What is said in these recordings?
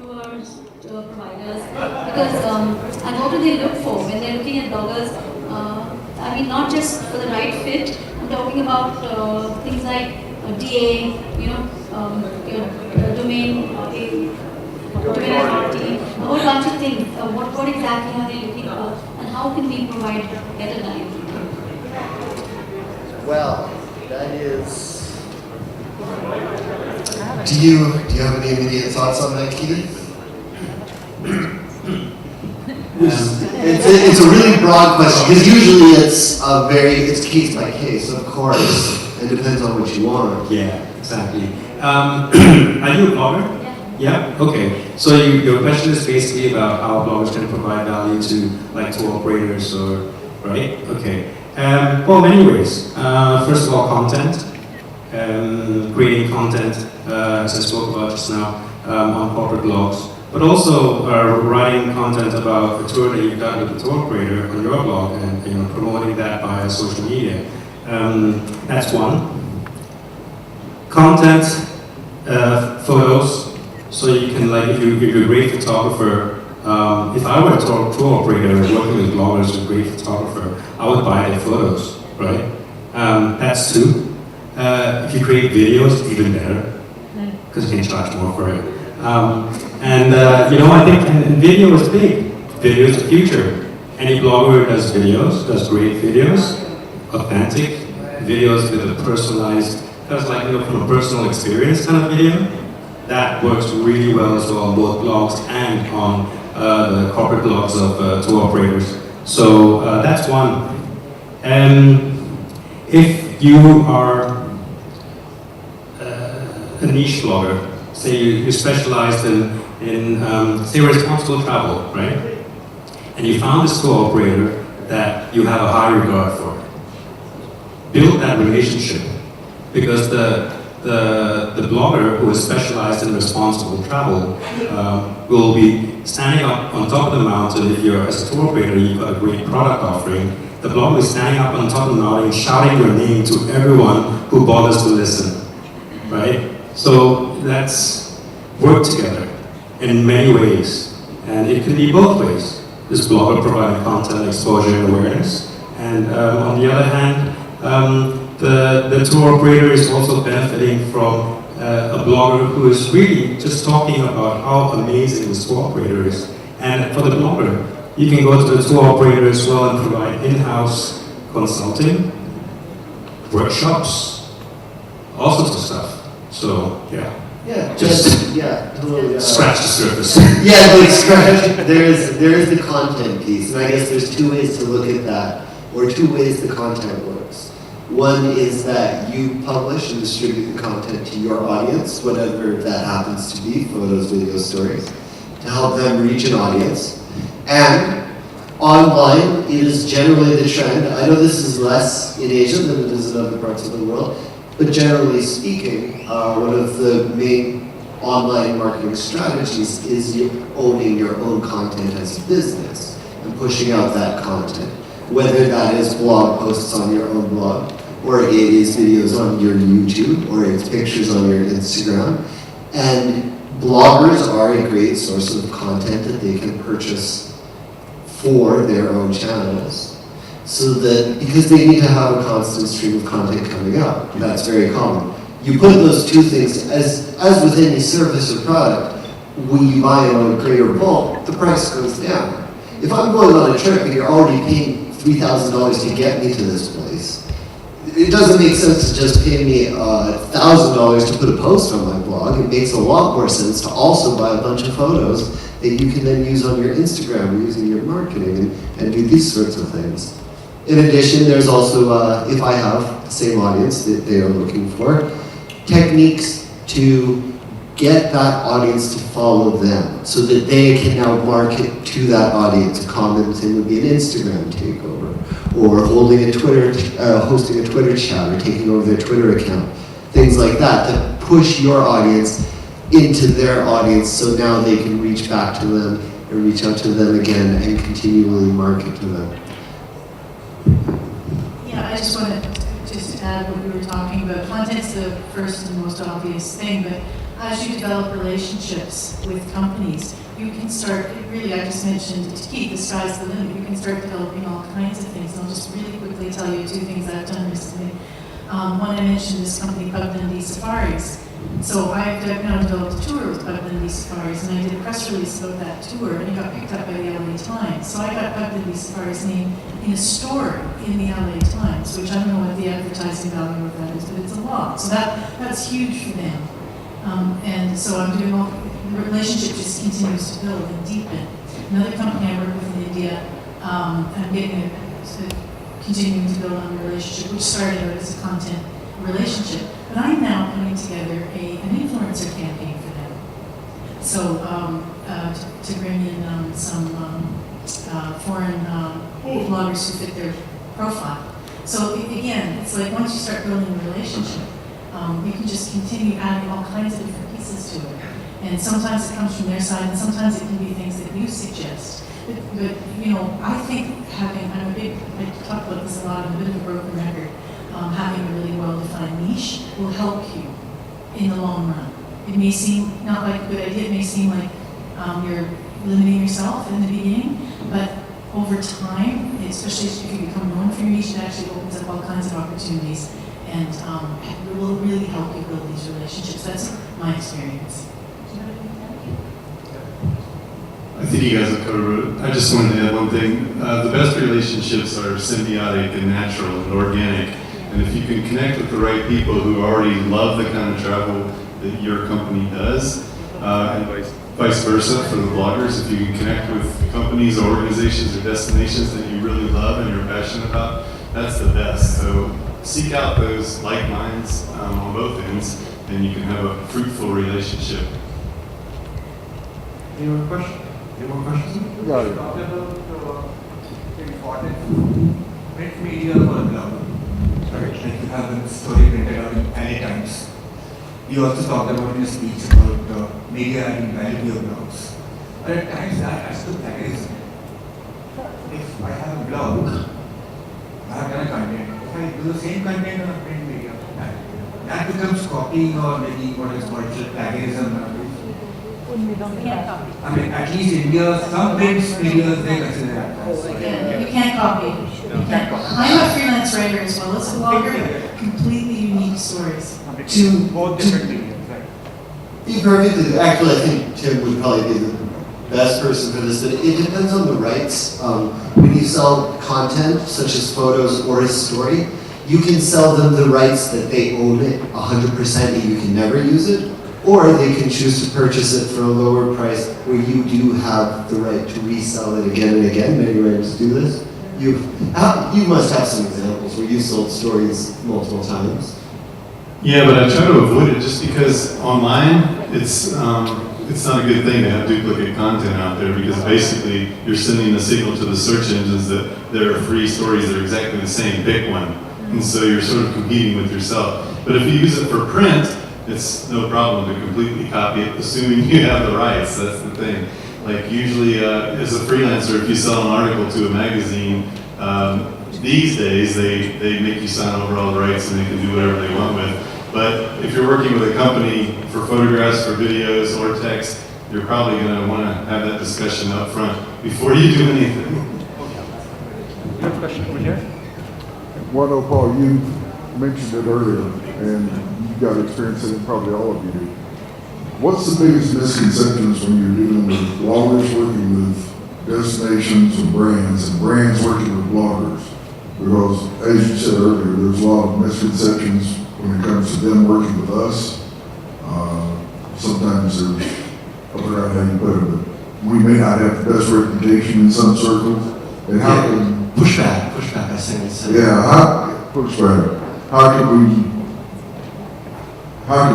tours providers, because and what do they look for when they're looking at bloggers? I mean, not just for the right fit. I'm talking about things like DA, your domain authority, a whole bunch of things. What exactly are they looking for, and how can we provide better guide? Well, that is. Do you have any immediate thoughts on that, Keith? It's a really broad question, because usually it's case by case, of course. It depends on what you want. Yeah, exactly. Are you a blogger? Yeah. Okay. So your question is basically about how bloggers can provide value to like tour operators, or right? Okay. Well, many ways. First of all, content. Creating content, as I spoke about just now, on corporate blogs, but also writing content about the tour that you've done with the tour operator on your blog, and promoting that via social media. That's one. Content, photos, so you can, like, if you're a great photographer, if I were a tour operator working with bloggers, a great photographer, I would buy their photos, right? That's two. If you create videos, even better, because you can charge more for it. I think video is big. Video is the future. Any blogger who does videos, does great videos, authentic videos with a personalized, from a personal experience kind of video. That works really well as well on both blogs and on the corporate blogs of tour operators. So that's one. If you are a niche blogger, say you specialized in say responsible travel, right? And you found this tour operator that you have a high regard for. Build that relationship, because the blogger who is specialized in responsible travel will be standing up on top of the mountain. If you're as a tour operator, you've got a great product offering. The blogger is standing up on top of the mountain, shouting your name to everyone who bothers to listen, right? So let's work together in many ways, and it can be both ways. This blogger providing content, exposure, and awareness, and on the other hand, the tour operator is also benefiting from a blogger who is really just talking about how amazing this tour operator is. And for the blogger, you can go to the tour operator as well and provide in-house consulting, workshops, all sorts of stuff. So, yeah. Yeah, totally. Scratch the surface. Yeah, like scratch. There is the content piece, and I guess there's two ways to look at that, or two ways the content works. One is that you publish and distribute the content to your audience, whatever that happens to be, photos, videos, stories, to help them reach an audience. And online, it is generally the trend. I know this is less in Asia than it is in other parts of the world, but generally speaking, one of the main online marketing strategies is owning your own content as a business and pushing out that content. Whether that is blog posts on your own blog, or it is videos on your YouTube, or it's pictures on your Instagram. And bloggers are a great source of content that they can purchase for their own channels. So that, because they need to have a constant stream of content coming up, that's very common. You put those two things, as with any service or product, when you buy it on a greater bulk, the price goes down. If I'm going on a trip and you're already paying $3,000 to get me to this place, it doesn't make sense to just pay me $1,000 to put a post on my blog. It makes a lot more sense to also buy a bunch of photos that you can then use on your Instagram or using your marketing and do these sorts of things. In addition, there's also, if I have the same audience that they are looking for, techniques to get that audience to follow them so that they can now market to that audience. A common thing would be an Instagram takeover, or hosting a Twitter chat, or taking over their Twitter account. Things like that to push your audience into their audience, so now they can reach back to them and reach out to them again and continually market to them. Yeah, I just want to add what we were talking about. Content's the first and most obvious thing, but as you develop relationships with companies, you can start, really, I just mentioned to Keith, the sky's the limit. You can start developing all kinds of things. I'll just really quickly tell you 2 things I've done recently. One, I mentioned this company, Pub Dundee Safaris. So I've now developed a tour with Pub Dundee Safaris, and I did a press release about that tour, and it got picked up by the LA Times. So I got Pub Dundee Safaris name in a story in the LA Times, which I don't know what the advertising value of that is, but it's a lot. So that's huge for them. And so I'm doing all, the relationship just continues to build and deepen. Another company I work with in India, I'm continuing to build on the relationship, which started out as a content relationship. But I'm now putting together an influencer campaign for them. So to bring in some foreign bloggers who fit their profile. So again, it's like once you start building a relationship, you can just continue adding all kinds of different pieces to it. And sometimes it comes from their side, and sometimes it can be things that you suggest. But you know, I think I talk about this a lot, I'm a bit of a broken record. Having a really well-defined niche will help you in the long run. It may seem not like a good idea, it may seem like you're limiting yourself in the beginning, but over time, especially if you become known for your niche, it actually opens up all kinds of opportunities, and it will really help you build these relationships. That's my experience. I think you guys have covered it. I just wanted to add one thing. The best relationships are symbiotic and natural and organic. And if you can connect with the right people who already love the kind of travel that your company does, and vice versa for the bloggers, if you can connect with companies or organizations or destinations that you really love and you're passionate about, that's the best. So seek out those like minds on both ends, and you can have a fruitful relationship. Any more questions? Any more questions? Got it. Talk about important print media for a blog. Right, like you have a story printed out in LA Times. You also talked about in your speech about the media adding value to your blogs. But at times that adds to plagiarism. If I have a blog, I have done a content. If I do the same content on a print media, that becomes copying or maybe what is called plagiarism. I mean, at least India, some print media they consider that. Again, you can't copy. You can't copy. I'm a freelance writer as well as a blogger. Completely unique stories. Both different media, right? Be perfectly. Actually, I think Tim would probably be the best person for this. But it depends on the rights. When you sell content, such as photos or a story, you can sell them the rights that they own it 100% and you can never use it. Or they can choose to purchase it for a lower price where you do have the right to resell it again and again. Many writers do this. You must have some examples where you sold stories multiple times. Yeah, but I try to avoid it just because online it's not a good thing to have duplicate content out there, because basically you're sending a signal to the search engines that there are free stories that are exactly the same, pick one. And so you're sort of competing with yourself. But if you use it for print, it's no problem to completely copy it, assuming you have the rights. That's the thing. Like usually, as a freelancer, if you sell an article to a magazine, these days they make you sign over all the rights and they can do whatever they want with. But if you're working with a company for photographs, for videos, or text, you're probably going to want to have that discussion up front before you do anything. You have a question over here? Well, no, Paul, you mentioned it earlier, and you've got experience in it, probably all of you do. What's the biggest misconceptions when you're dealing with bloggers working with destinations and brands working with bloggers? Because, as you said earlier, there's a lot of misconceptions when it comes to them working with us. Sometimes there's, I forgot how you put it, but we may not have the best reputation in some circles. And how can Pushback, I think it's pushback. How can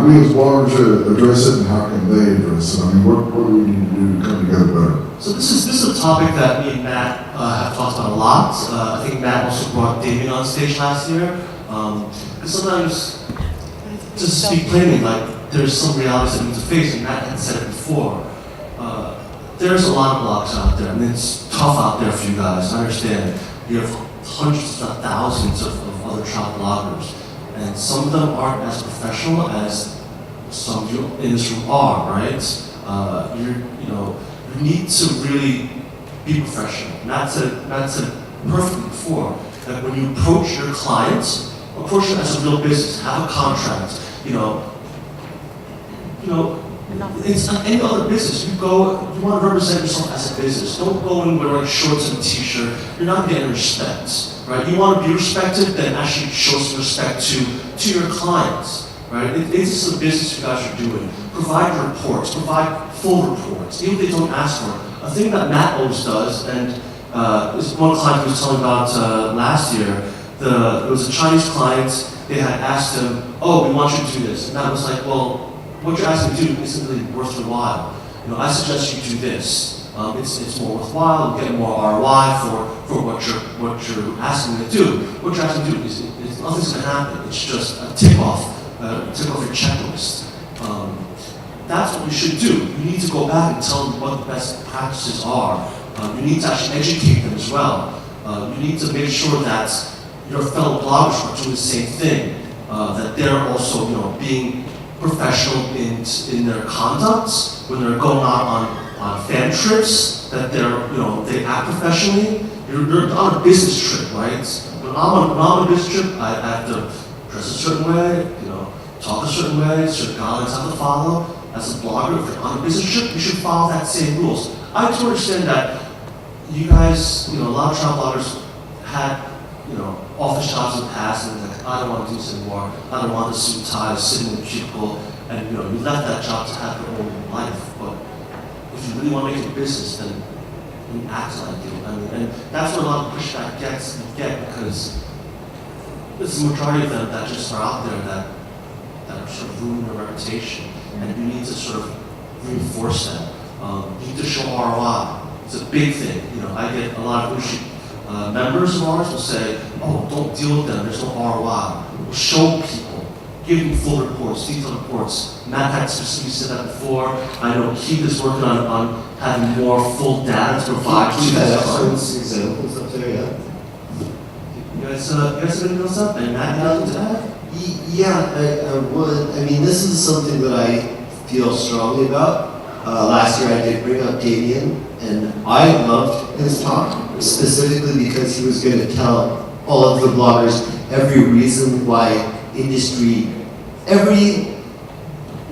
we as bloggers address it, and how can they address it? I mean, what do we need to do to come together better? So this is a topic that me and Matt have talked about a lot. I think Matt also brought Damien on stage last year. Because sometimes, to speak plainly, like there's some realities that we need to face, and Matt had said it before. There's a lot of blogs out there, and it's tough out there for you guys. I understand. You have hundreds, if not thousands, of other travel bloggers, and some of them aren't as professional as some of you in this room are, right? You need to really be professional. Matt said perfectly before that when you approach your clients, approach it as a real business, have a contract. It's like any other business. You want to represent yourself as a business. Don't go in wearing shorts and a t-shirt. You're not getting respect, right? You want to be respected, then actually show some respect to your clients, right? This is a business you guys are doing. Provide reports, provide full reports, even if they don't ask for it. A thing that Matt always does, and this one client he was telling about last year, there was a Chinese client, they had asked him, oh, we want you to do this. And Matt was like, well, what you're asking me to do isn't really worth your while. I suggest you do this. It's more worthwhile, you get more ROI for what you're asking me to do. What you're asking me to do is nothing's going to happen. It's just a tick off your checklist. That's what you should do. You need to go back and tell them what the best practices are. You need to actually educate them as well. You need to make sure that your fellow bloggers are doing the same thing. That they're also, being professional in their conduct when they're going out on fan trips. That they act professionally. You're on a business trip, right? When I'm on a business trip, I have to dress a certain way, talk a certain way, certain guidelines I have to follow. As a blogger, if you're on a business trip, you should follow that same rules. I do understand that you guys, a lot of travel bloggers had, office jobs in the past, and like, I don't want to do this anymore. I don't want to suit and tie, sitting in a cubicle, and you left that job to have your own life. But if you really want to make it a business, then you act like it. And that's where a lot of pushback get because there's a majority of them that just are out there that sort of ruin their reputation. And you need to sort of reinforce that. You need to show ROI. It's a big thing. I get a lot of members of ours will say, oh, don't deal with them, there's no ROI. We'll show people, give them full reports, detailed reports. Matt had specifically said that before. I know Keith is working on having more full data to provide to his clients. Examples up there, yeah. You guys have anything else up? And Matt, anything to add? Yeah, I would. This is something that I feel strongly about. Last year I did bring up Damien, and I loved his talk, specifically because he was going to tell all of the bloggers every reason why every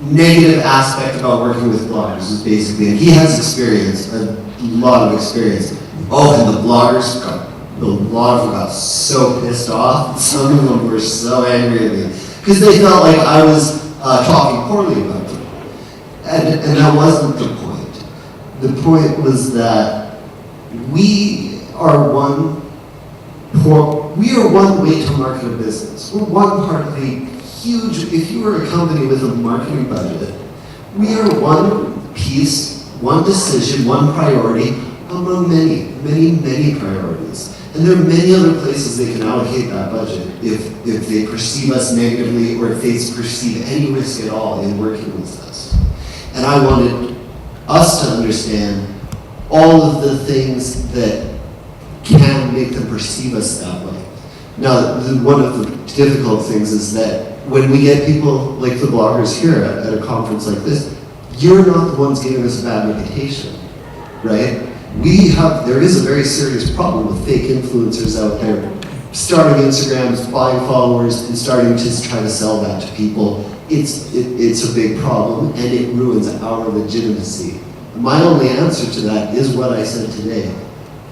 negative aspect about working with bloggers is basically, and he has experience, a lot of experience. Oh, and the bloggers a lot of them got so pissed off. Some of them were so angry at me because they felt like I was talking poorly about them. And that wasn't the point. The point was that we are one way to market a business. We're one part of a huge, if you were a company with a marketing budget, we are one piece, one decision, one priority among many, many, many priorities. And there are many other places they can allocate that budget if they perceive us negatively or if they perceive any risk at all in working with us. And I wanted us to understand all of the things that can make them perceive us that way. Now, one of the difficult things is that when we get people like the bloggers here at a conference like this, you're not the ones giving us a bad reputation, right? There is a very serious problem with fake influencers out there starting Instagrams, buying followers, and starting to try to sell that to people. It's a big problem, and it ruins our legitimacy. My only answer to that is what I said today.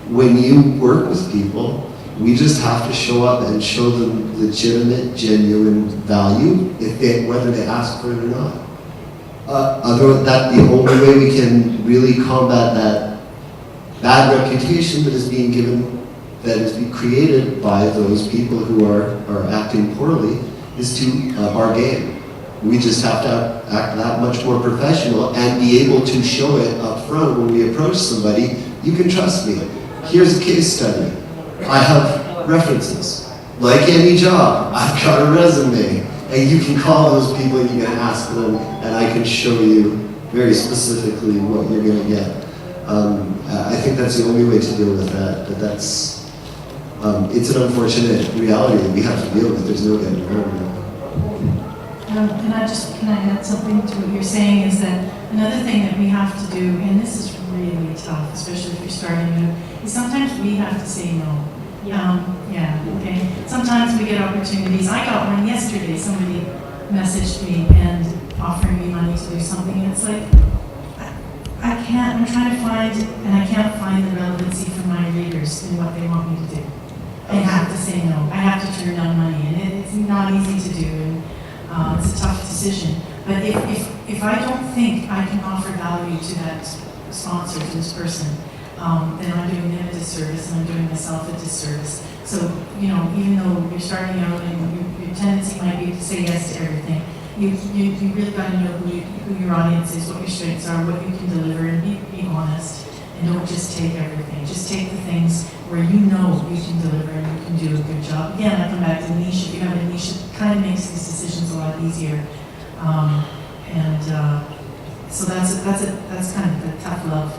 When you work with people, we just have to show up and show them legitimate, genuine value, whether they ask for it or not. The only way we can really combat that bad reputation that is being created by those people who are acting poorly is to our game. We just have to act that much more professional and be able to show it up front when we approach somebody. You can trust me. Here's a case study. I have references. Like any job, I've got a resume. And you can call those people and you can ask them, and I can show you very specifically what you're going to get. I think that's the only way to deal with that, but it's an unfortunate reality that we have to deal with. There's no getting around it. can I add something to what you're saying, is that another thing that we have to do, and this is really tough, especially if you're starting out, is sometimes we have to say no. Okay. Sometimes we get opportunities. I got one yesterday. Somebody messaged me and offering me money to do something, and it's like, I can't, I'm trying to find, and I can't find the relevancy for my readers in what they want me to do. I have to say no. I have to turn down money, and it's not easy to do, and it's a tough decision. But if I don't think I can offer value to that sponsor, to this person, then I'm doing them a disservice, and I'm doing myself a disservice. So, you know, even though you're starting out and your tendency might be to say yes to everything, you really got to know who your audience is, what your strengths are, what you can deliver, and be honest. And don't just take everything. Just take the things where you know you can deliver and you can do a good job. Again, I come back to niche. If you have a niche, it kind of makes these decisions a lot easier. So that's kind of the tough love.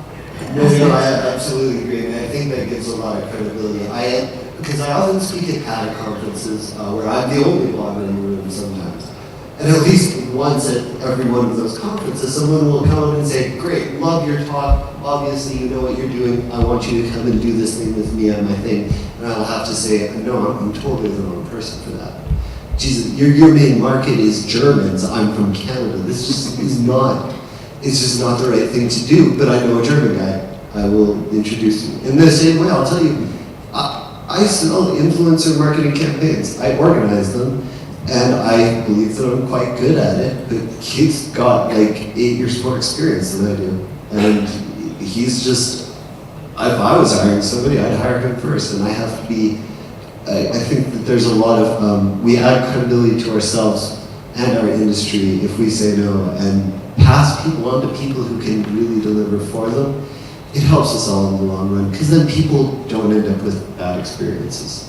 No, I absolutely agree, and I think that gives a lot of credibility. Because I often speak at PADA conferences where I'm the only blogger in the room sometimes. And at least once at every one of those conferences, someone will come and say, great, love your talk, obviously you know what you're doing, I want you to come and do this thing with me on my thing. And I'll have to say, no, I'm totally the wrong person for that. Jesus, your main market is Germans, I'm from Canada. This just is not, it's just not the right thing to do, but I know a German guy, I will introduce you. In the same way, I'll tell you, I sell influencer marketing campaigns, I organize them, and I believe that I'm quite good at it, but he's got like 8 years more experience than I do. And he's just, if I was hiring somebody, I'd hire him first, and I have to be, I think that there's a lot of, we add credibility to ourselves and our industry if we say no, and pass people on to people who can really deliver for them. It helps us all in the long run, because then people don't end up with bad experiences.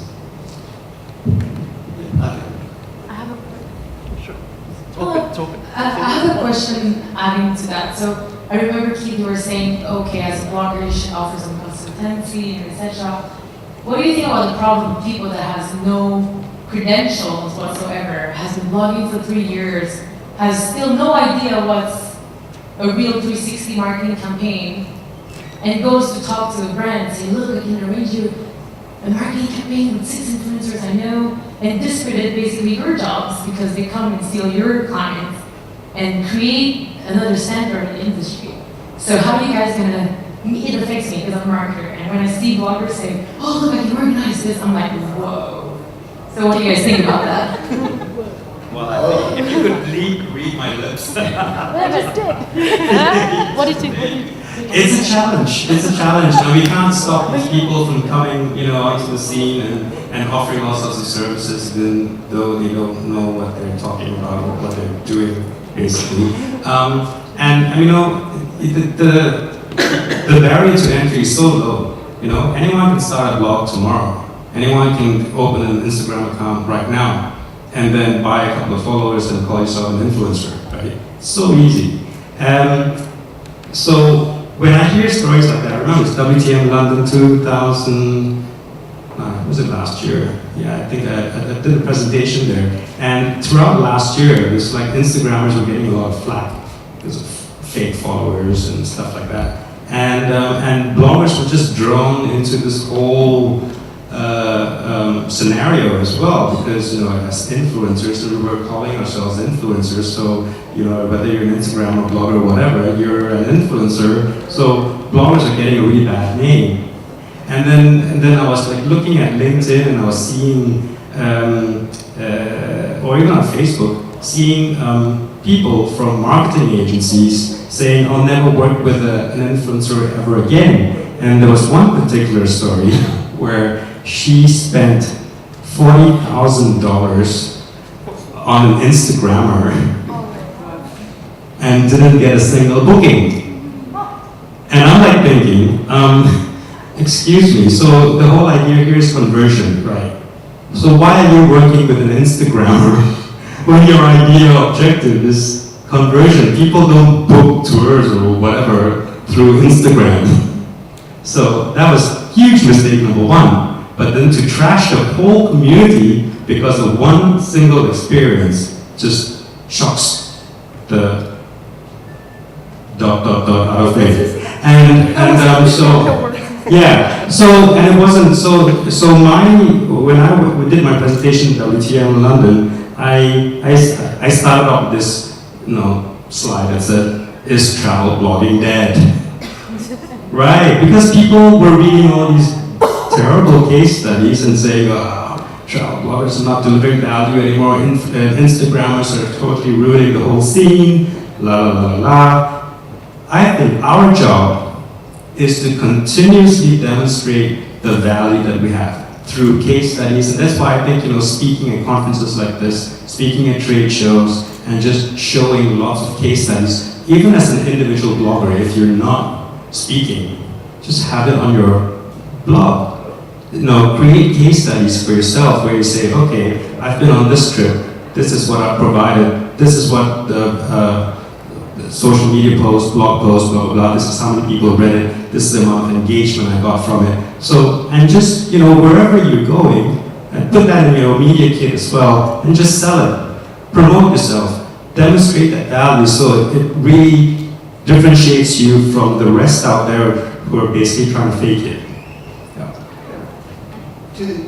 I have a question adding to that. So I remember, Keith, you were saying, okay, as a blogger, you should offer some consultancy and etc. What do you think about the problem of people that has no credentials whatsoever, has been blogging for 3 years, has still no idea what's a real 360 marketing campaign, and goes to talk to a brand and say, look, I can arrange you a marketing campaign with 6 influencers I know, and discredit basically your jobs because they come and steal your clients and create another standard in the industry. So how are you guys gonna, it affects me because I'm a marketer, and when I see bloggers say, oh look, I can organize this, I'm like, whoa. So what do you guys think about that? Well, I think if you could read my lips. I just did. What did you It's a challenge. It's a challenge, and we can't stop these people from coming, onto the scene and offering all sorts of services, even though they don't know what they're talking about or what they're doing, basically. The barrier to entry is so low. Anyone can start a blog tomorrow. Anyone can open an Instagram account right now, and then buy a couple of followers and call yourself an influencer. Right? So easy. So when I hear stories like that, I remember it's WTM London 2000, was it last year? Yeah, I think I did a presentation there. And throughout last year, it was like Instagrammers were getting a lot of flack because of fake followers and stuff like that. And bloggers were just drawn into this whole scenario as well, because as influencers, we were calling ourselves influencers, so whether you're an Instagram or blogger or whatever, you're an influencer. So bloggers are getting a really bad name. And then I was like looking at LinkedIn, and I was seeing, or even on Facebook, seeing people from marketing agencies saying, I'll never work with an influencer ever again. And there was one particular story where she spent $40,000 on an Instagrammer and didn't get a single booking. And I'm like thinking, excuse me, so the whole idea here is conversion, right? So why are you working with an Instagrammer when your idea objective is conversion? People don't book tours or whatever through Instagram. So that was huge mistake number one. But then to trash the whole community because of one single experience just shocks the dot out of thing. So and it wasn't so when I did my presentation at WTM in London, I started off with this slide that said, "Is travel blogging dead?" Right, because people were reading all these terrible case studies and saying, travel bloggers are not delivering value anymore, Instagrammers are totally ruining the whole scene, la la la la. I think our job is to continuously demonstrate the value that we have through case studies, and that's why I think speaking at conferences like this, speaking at trade shows, and just showing lots of case studies, even as an individual blogger, if you're not speaking, just have it on your blog. Create case studies for yourself where you say, okay, I've been on this trip, this is what I've provided, this is what the social media post, blog post, blah, blah, blah, this is how many people read it, this is the amount of engagement I got from it. So, and just, wherever you're going, and put that in your media kit as well, and just sell it. Promote yourself, demonstrate that value so it really differentiates you from the rest out there who are basically trying to fake it.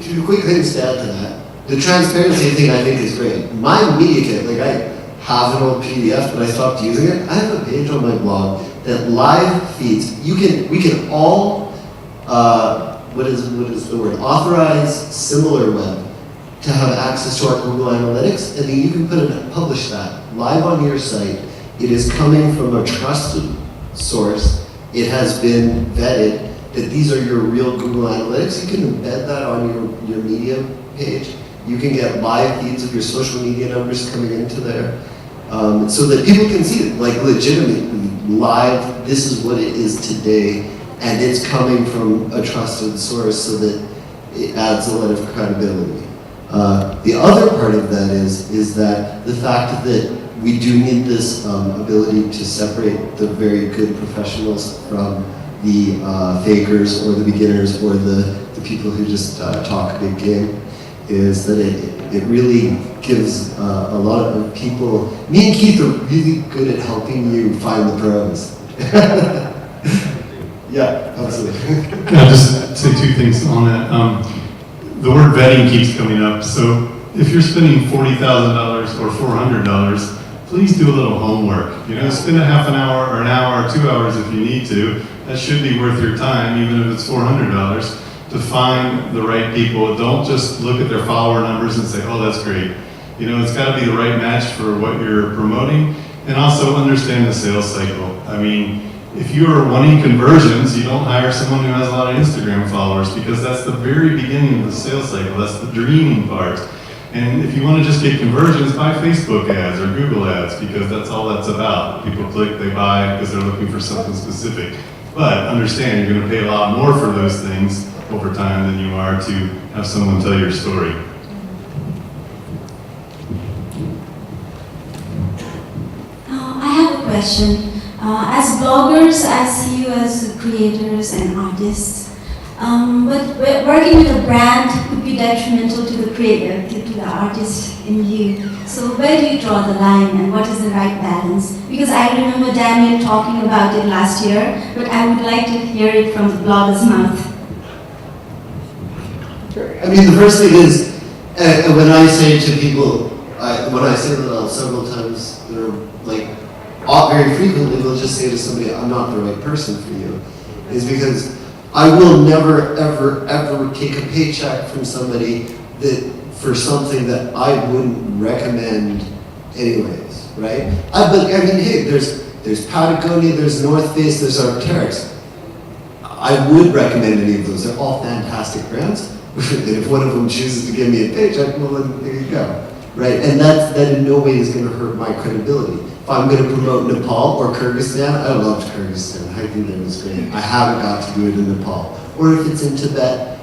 Two quick things to add to that. The transparency thing I think is great. My media kit, I have an old PDF, but I stopped using it. I have a page on my blog that live feeds. We can all, what is the word? Authorize SimilarWeb to have access to our Google Analytics, and then you can publish that live on your site. It is coming from a trusted source. It has been vetted that these are your real Google Analytics. You can embed that on your media page. You can get live feeds of your social media numbers coming into there, so that people can see it, legitimately live, this is what it is today, and it's coming from a trusted source so that it adds a lot of credibility. The other part of that is that the fact that we do need this ability to separate the very good professionals from the fakers or the beginners or the people who just talk a big game, is that it really gives a lot of people. Me and Keith are really good at helping you find the pros. Yeah, absolutely. I'll just say two things on that. The word vetting keeps coming up. So if you're spending $40,000 or $400, please do a little homework. Spend a half an hour or an hour or 2 hours if you need to. That should be worth your time, even if it's $400, to find the right people. Don't just look at their follower numbers and say, oh, that's great. It's got to be the right match for what you're promoting, and also understand the sales cycle. If you are wanting conversions, you don't hire someone who has a lot of Instagram followers, because that's the very beginning of the sales cycle. That's the dreaming part. And if you want to just get conversions, buy Facebook ads or Google ads, because that's all that's about. People click, they buy because they're looking for something specific. But understand, you're going to pay a lot more for those things over time than you are to have someone tell your story. I have a question. As bloggers, I see you as creators and artists. But working with a brand could be detrimental to the creator, to the artist in you. So where do you draw the line, and what is the right balance? Because I remember Daniel talking about it last year, but I would like to hear it from the blogger's mouth. The first thing is, when I say to people, when I say that several times, very frequently, they'll just say to somebody, I'm not the right person for you, is because I will never, ever, ever take a paycheck from somebody for something that I wouldn't recommend anyways, right? Hey, there's Patagonia, there's North Face, there's Arc'teryx. I would recommend any of those. They're all fantastic brands. And if one of them chooses to give me a paycheck, well, then there you go, right? And that in no way is going to hurt my credibility. If I'm going to promote Nepal or Kyrgyzstan, I loved Kyrgyzstan. Hiking there was great. I haven't got to do it in Nepal. Or if it's in Tibet,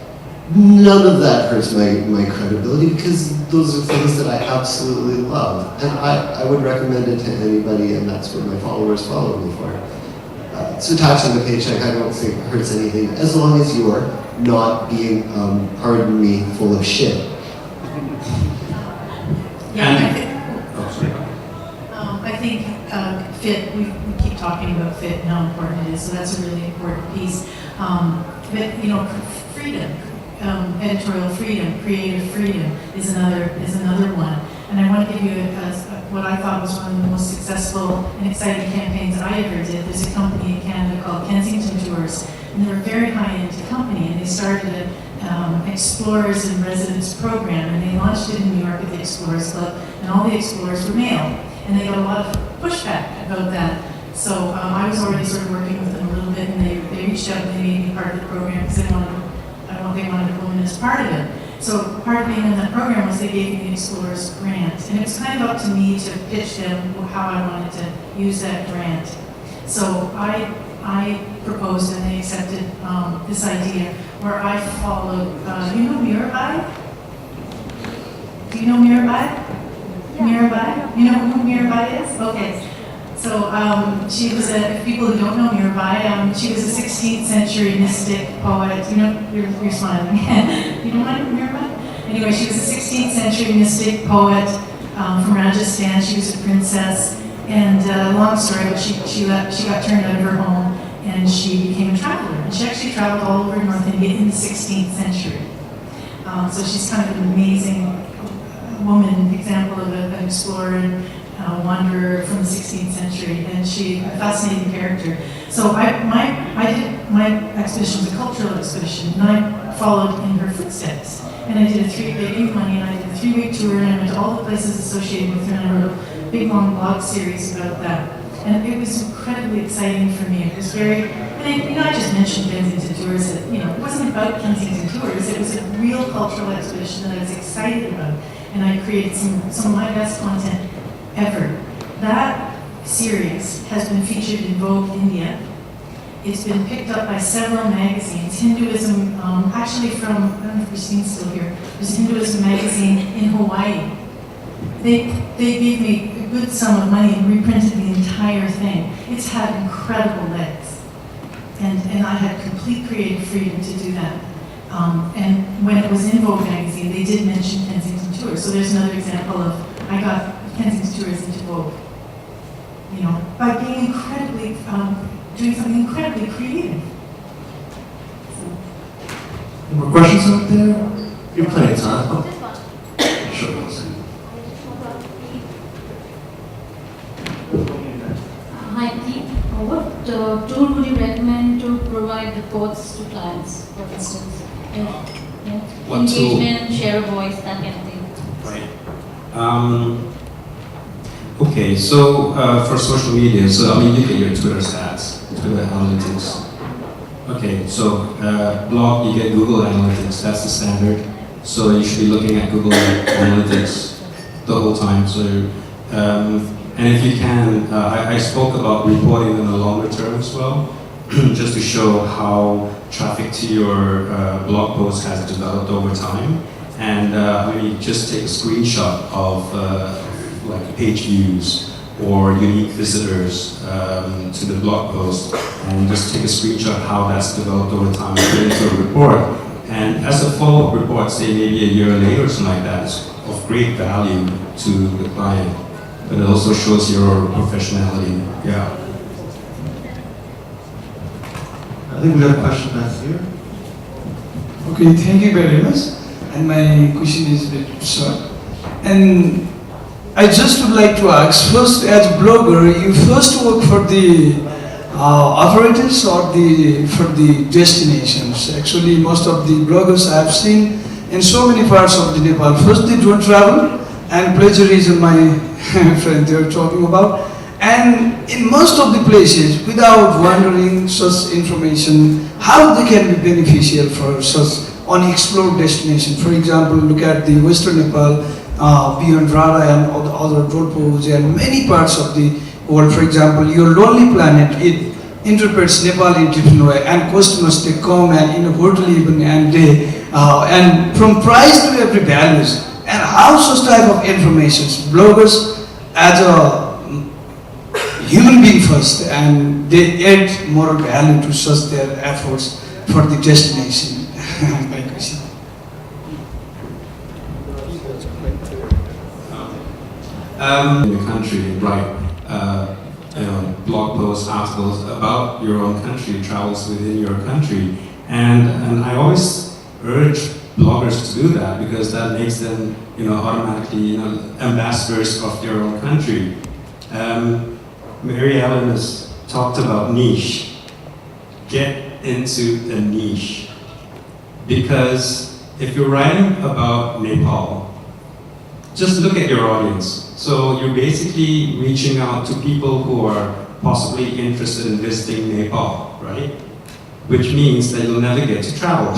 none of that hurts my credibility, because those are things that I absolutely love. And I would recommend it to anybody, and that's what my followers follow me for. So attaching the paycheck, I don't think hurts anything, as long as you're not being, pardon me, full of shit. fit, we keep talking about fit and how important it is, so that's a really important piece. But, you know, freedom, editorial freedom, creative freedom is another one. And I want to give you what I thought was one of the most successful and exciting campaigns that I ever did. There's a company in Canada called Kensington Tours, and they're a very high-end company, and they started an Explorers in Residence program, and they launched it in New York at the Explorers Club, and all the explorers were male, and they got a lot of pushback about that. So I was already sort of working with them a little bit, and they reached out and they made me part of the program because they wanted a woman as part of it. So part of being in that program was they gave me the Explorers grant, and it was kind of up to me to pitch them how I wanted to use that grant. So I proposed and they accepted this idea where I followed, you know Mirabai? Do you know Mirabai? Yeah. Mirabai? You know who Mirabai is? Okay. So she was if people who don't know Mirabai, she was a 16th century mystic poet. You know, you're smiling. You don't know Mirabai? Anyway, she was a 16th century mystic poet from Rajasthan. She was a princess. And long story, but she got turned out of her home and she became a traveler. And she actually traveled all over North India in the 16th century. So she's kind of an amazing woman, example of an explorer and wanderer from the 16th century, and she a fascinating character. So I did my expedition was a cultural expedition, and I followed in her footsteps. And I did they gave me money, and I did a 3-week tour, and I went to all the places associated with her, and I wrote a big long blog series about that. And it was incredibly exciting for me. It was very, and I just mentioned Kensington Tours. It wasn't about Kensington Tours. It was a real cultural expedition that I was excited about, and I created some of my best content ever. That series has been featured in Vogue India. It's been picked up by several magazines. Hinduism, actually from, I don't know if Christine's still here, there's a Hinduism magazine in Hawaii. They gave me a good sum of money and reprinted the entire thing. It's had incredible legs. And I had complete creative freedom to do that. And when it was in Vogue magazine, they did mention Kensington Tours. So there's another example of, I got Kensington Tours into Vogue, by being incredibly, doing something incredibly creative. More questions out there? You have plenty of time. Oh. Sure. Hi, Keith. What tool would you recommend to provide reports to clients, for instance? What engagement, tool? share a voice, that kind of thing. Right. Okay, so for social media, you get your Twitter stats, Twitter analytics. Okay, so blog, you get Google Analytics, that's the standard. So you should be looking at Google Analytics the whole time. So, and if you can, I spoke about reporting in the longer term as well, just to show how traffic to your blog post has developed over time. And just take a screenshot of like page views or unique visitors to the blog post, and just take a screenshot of how that's developed over time and put it into a report. And as a follow-up report, say maybe a year later or something like that, is of great value to the client. But it also shows your professionality. Yeah. I think we have a question back here. Okay, thank you very much. And my question is a bit short. And I just would like to ask, first as a blogger, you first work for the operators or for the destinations? Actually, most of the bloggers I have seen in so many parts of the Nepal, first they don't travel, and plagiarism, my friend they are talking about. And in most of the places, without wondering such information, how they can be beneficial for such unexplored destination. For example, look at the Western Nepal, beyond Rada and other Dorpos and many parts of the world. For example, your Lonely Planet, it interprets Nepal in different way, and customers they come and in a hotel even, and they and from price to every values, and how such type of information bloggers as a human being first, and they add moral value to such their efforts for the destination. My question. In the country, right? blog posts, articles about your own country, travels within your country. And I always urge bloggers to do that because that makes them, automatically, ambassadors of their own country. Mariellen has talked about niche. Get into a niche. Because if you're writing about Nepal, just look at your audience. So you're basically reaching out to people who are possibly interested in visiting Nepal, right? Which means that you'll never get to travel.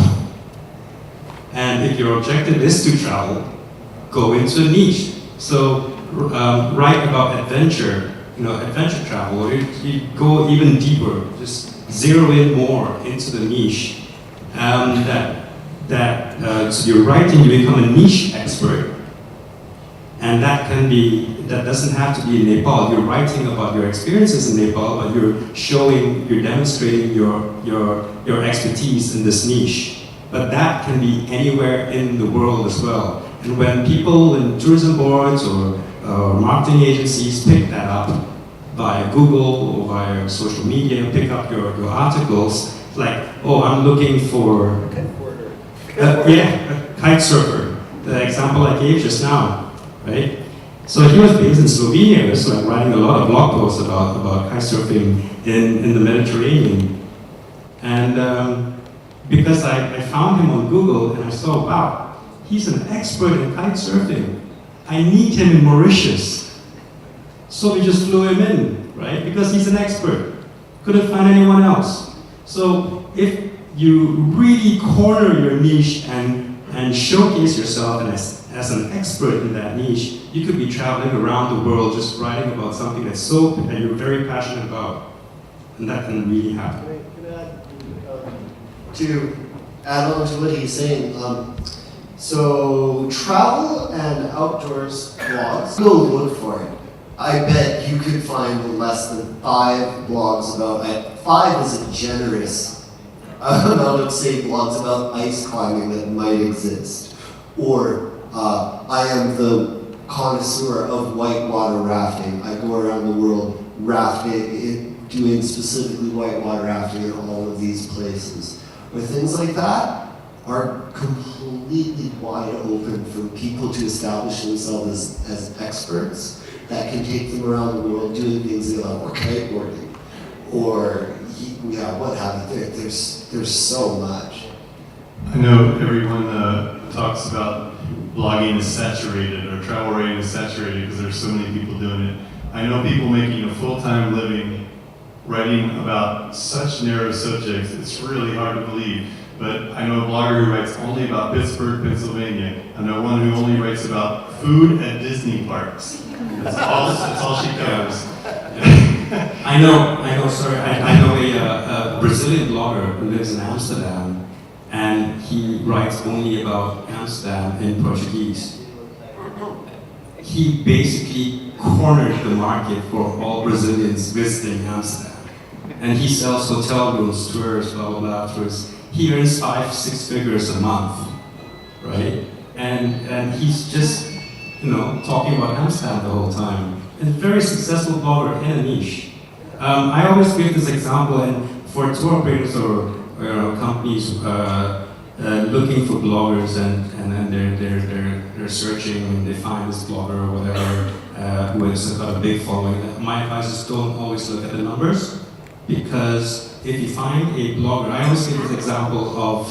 And if your objective is to travel, go into a niche. So write about adventure, adventure travel, or you go even deeper, just zero in more into the niche. So you're writing, you become a niche expert. And that doesn't have to be in Nepal. You're writing about your experiences in Nepal, but you're demonstrating your expertise in this niche. But that can be anywhere in the world as well. And when people in tourism boards or marketing agencies pick that up via Google or via social media, pick up your articles, like, oh, I'm looking for a kite surfer, the example I gave just now, right? So he was based in Slovenia, so I'm writing a lot of blog posts about kite surfing in the Mediterranean. And because I found him on Google and I saw, wow, he's an expert in kite surfing. I need him in Mauritius. So we just flew him in, right? Because he's an expert. Couldn't find anyone else. So if you really corner your niche and showcase yourself as an expert in that niche, you could be traveling around the world just writing about something that you're very passionate about. And that can really happen. To add on to what he's saying, so travel and outdoors blogs, go look for it. I bet you could find less than 5 blogs about it. 5 is a generous amount of, say, blogs about ice climbing that might exist. Or I am the connoisseur of whitewater rafting. I go around the world rafting, doing specifically whitewater rafting in all of these places. Or things like that are completely wide open for people to establish themselves as experts that can take them around the world doing things like or kiteboarding or what have you. There's so much. I know everyone talks about blogging is saturated or travel writing is saturated because there's so many people doing it. I know people making a full-time living writing about such narrow subjects, it's really hard to believe. But I know a blogger who writes only about Pittsburgh, Pennsylvania. I know one who only writes about food at Disney parks. That's all she covers. I know a Brazilian blogger who lives in Amsterdam, and he writes only about Amsterdam in Portuguese. He basically cornered the market for all Brazilians visiting Amsterdam. And he sells hotel rooms, tours, blah, blah, blah, tours. He earns 5-6 figures a month, right? And he's just, talking about Amsterdam the whole time. And a very successful blogger in a niche. I always give this example, and for tour operators or companies looking for bloggers, and then they're searching and they find this blogger or whatever who has got a big following. My advice is don't always look at the numbers, because if you find a blogger, I always give this example of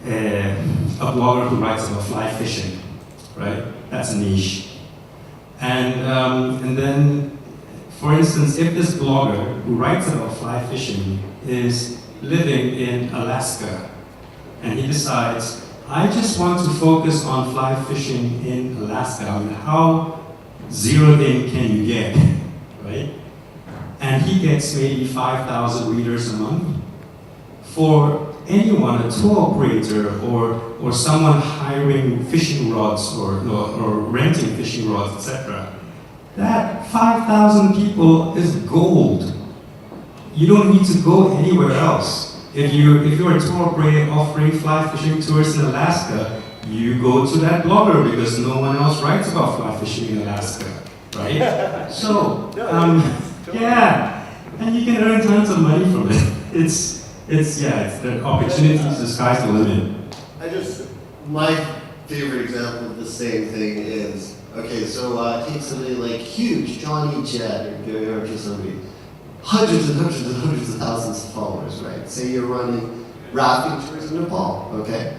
a blogger who writes about fly fishing, right? That's a niche. And then, for instance, if this blogger who writes about fly fishing is living in Alaska, and he decides, I just want to focus on fly fishing in Alaska. I mean, how zeroed in can you get, right? And he gets maybe 5,000 readers a month. For anyone, a tour operator or someone hiring fishing rods or renting fishing rods, etc., that 5,000 people is gold. You don't need to go anywhere else. If you're a tour operator offering fly fishing tours in Alaska, you go to that blogger because no one else writes about fly fishing in Alaska, right? So, Yeah, and you can earn tons of money from it. It's the opportunities, the sky's the limit. My favorite example of the same thing is, okay, so take somebody like huge, Johnny Jett, or Gary Hart or somebody, hundreds and hundreds and hundreds of thousands of followers, right? Say you're running rafting tours in Nepal, okay?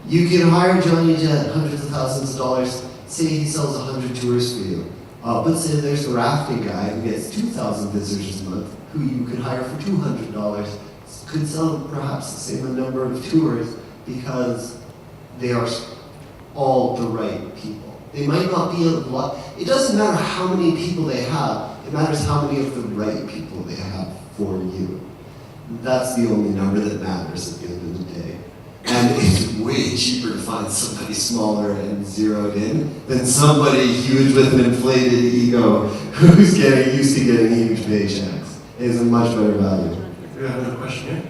You can hire Johnny Jett, hundreds of thousands of dollars, say he sells 100 tours for you. But say there's the rafting guy who gets 2,000 visitors a month, who you could hire for $200, could sell perhaps the same number of tours because they are all the right people. They might not be a lot, it doesn't matter how many people they have, it matters how many of the right people they have for you. That's the only number that matters at the end of the day. And it's way cheaper to find somebody smaller and zeroed in than somebody huge with an inflated ego who's getting used to getting huge paychecks. It is a much better value. You have another question here?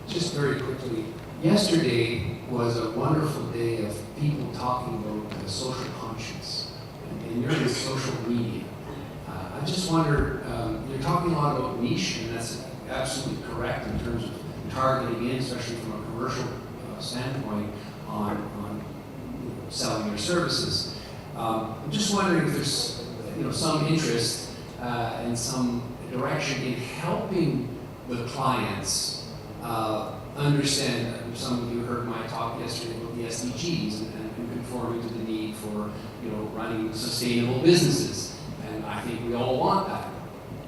Just very quickly, yesterday was a wonderful day of people talking about the social conscience, and you're in social media. I just wonder, you're talking a lot about niche, and that's absolutely correct in terms of targeting in, especially from a commercial standpoint on selling your services. I'm just wondering if there's some interest and some direction in helping the clients understand. Some of you heard my talk yesterday about the SDGs and conforming to the need for running sustainable businesses, and I think we all want that.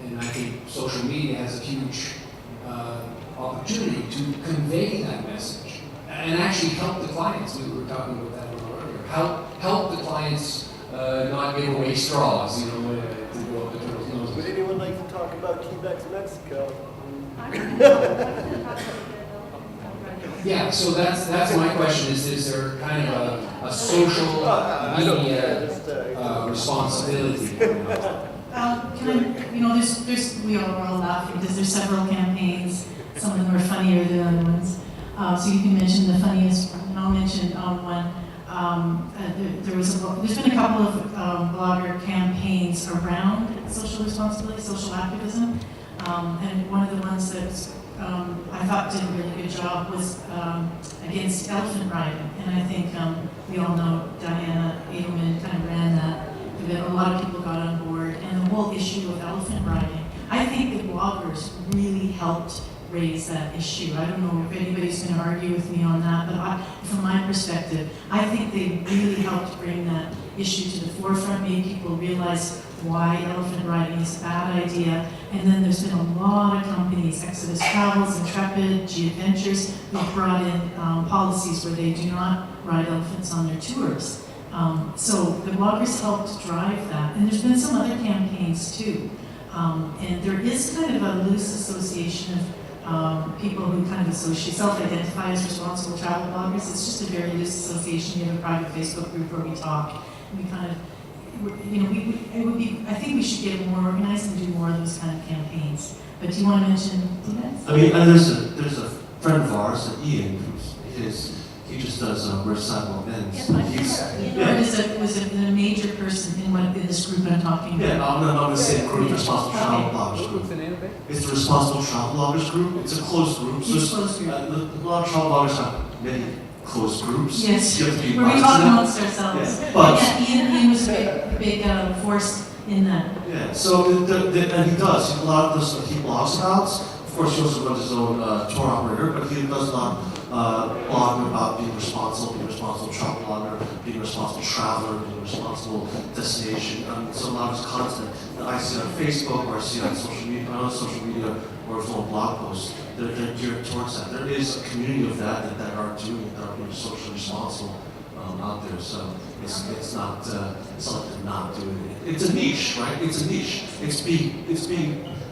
And I think social media has a huge opportunity to convey that message and actually help the clients. We were talking about that a little earlier. Help the clients not give away straws, to go up the turtle's nose. Would anyone like to talk about Quebec, Mexico? Yeah, so that's my question. Is there kind of a social media responsibility? We all were all laughing because there's several campaigns. Some of them are funnier than other ones. So you can mention the funniest one, and I'll mention one. There's been a couple of blogger campaigns around social responsibility, social activism, and one of the ones that I thought did a really good job was against elephant riding, and I think we all know Diana Edelman kind of ran that. A lot of people got on board, and the whole issue of elephant riding. I think the bloggers really helped raise that issue. I don't know if anybody's going to argue with me on that, but from my perspective, I think they really helped bring that issue to the forefront, made people realize why elephant riding is a bad idea. And then there's been a lot of companies, Exodus Travels, Intrepid, G Adventures, who've brought in policies where they do not ride elephants on their tours. So the bloggers helped drive that. And there's been some other campaigns too. And there is kind of a loose association of people who kind of self-identify as responsible travel bloggers. It's just a very loose association. We have a private Facebook group where we talk. And we kind of, I think we should get more organized and do more of those kind of campaigns. But do you want to mention that? I mean, and there's a friend of ours, Ian, he just does motorcycle events. Ian was a major person in this group I'm talking about. Yeah, I'm not the same group, Responsible Travel Bloggers Group. It's the Responsible Travel Bloggers Group. It's a closed group. So It's a closed group. A lot of travel bloggers have many closed groups. Yes, You have to be where we biased talk to them. amongst ourselves. Yeah, but Ian was a big force in that. yeah, so and he does. A lot of this he blogs about. Of course, he also runs his own tour operator, but he does a lot blogging about being responsible travel blogger, being a responsible traveler, being a responsible destination. So a lot of his content that I see on Facebook or I see on social media or his own blog posts, they're geared towards that. There is a community of that are doing it, that are being socially responsible out there. So it's not like they're not doing it. It's a niche, right? It's a niche.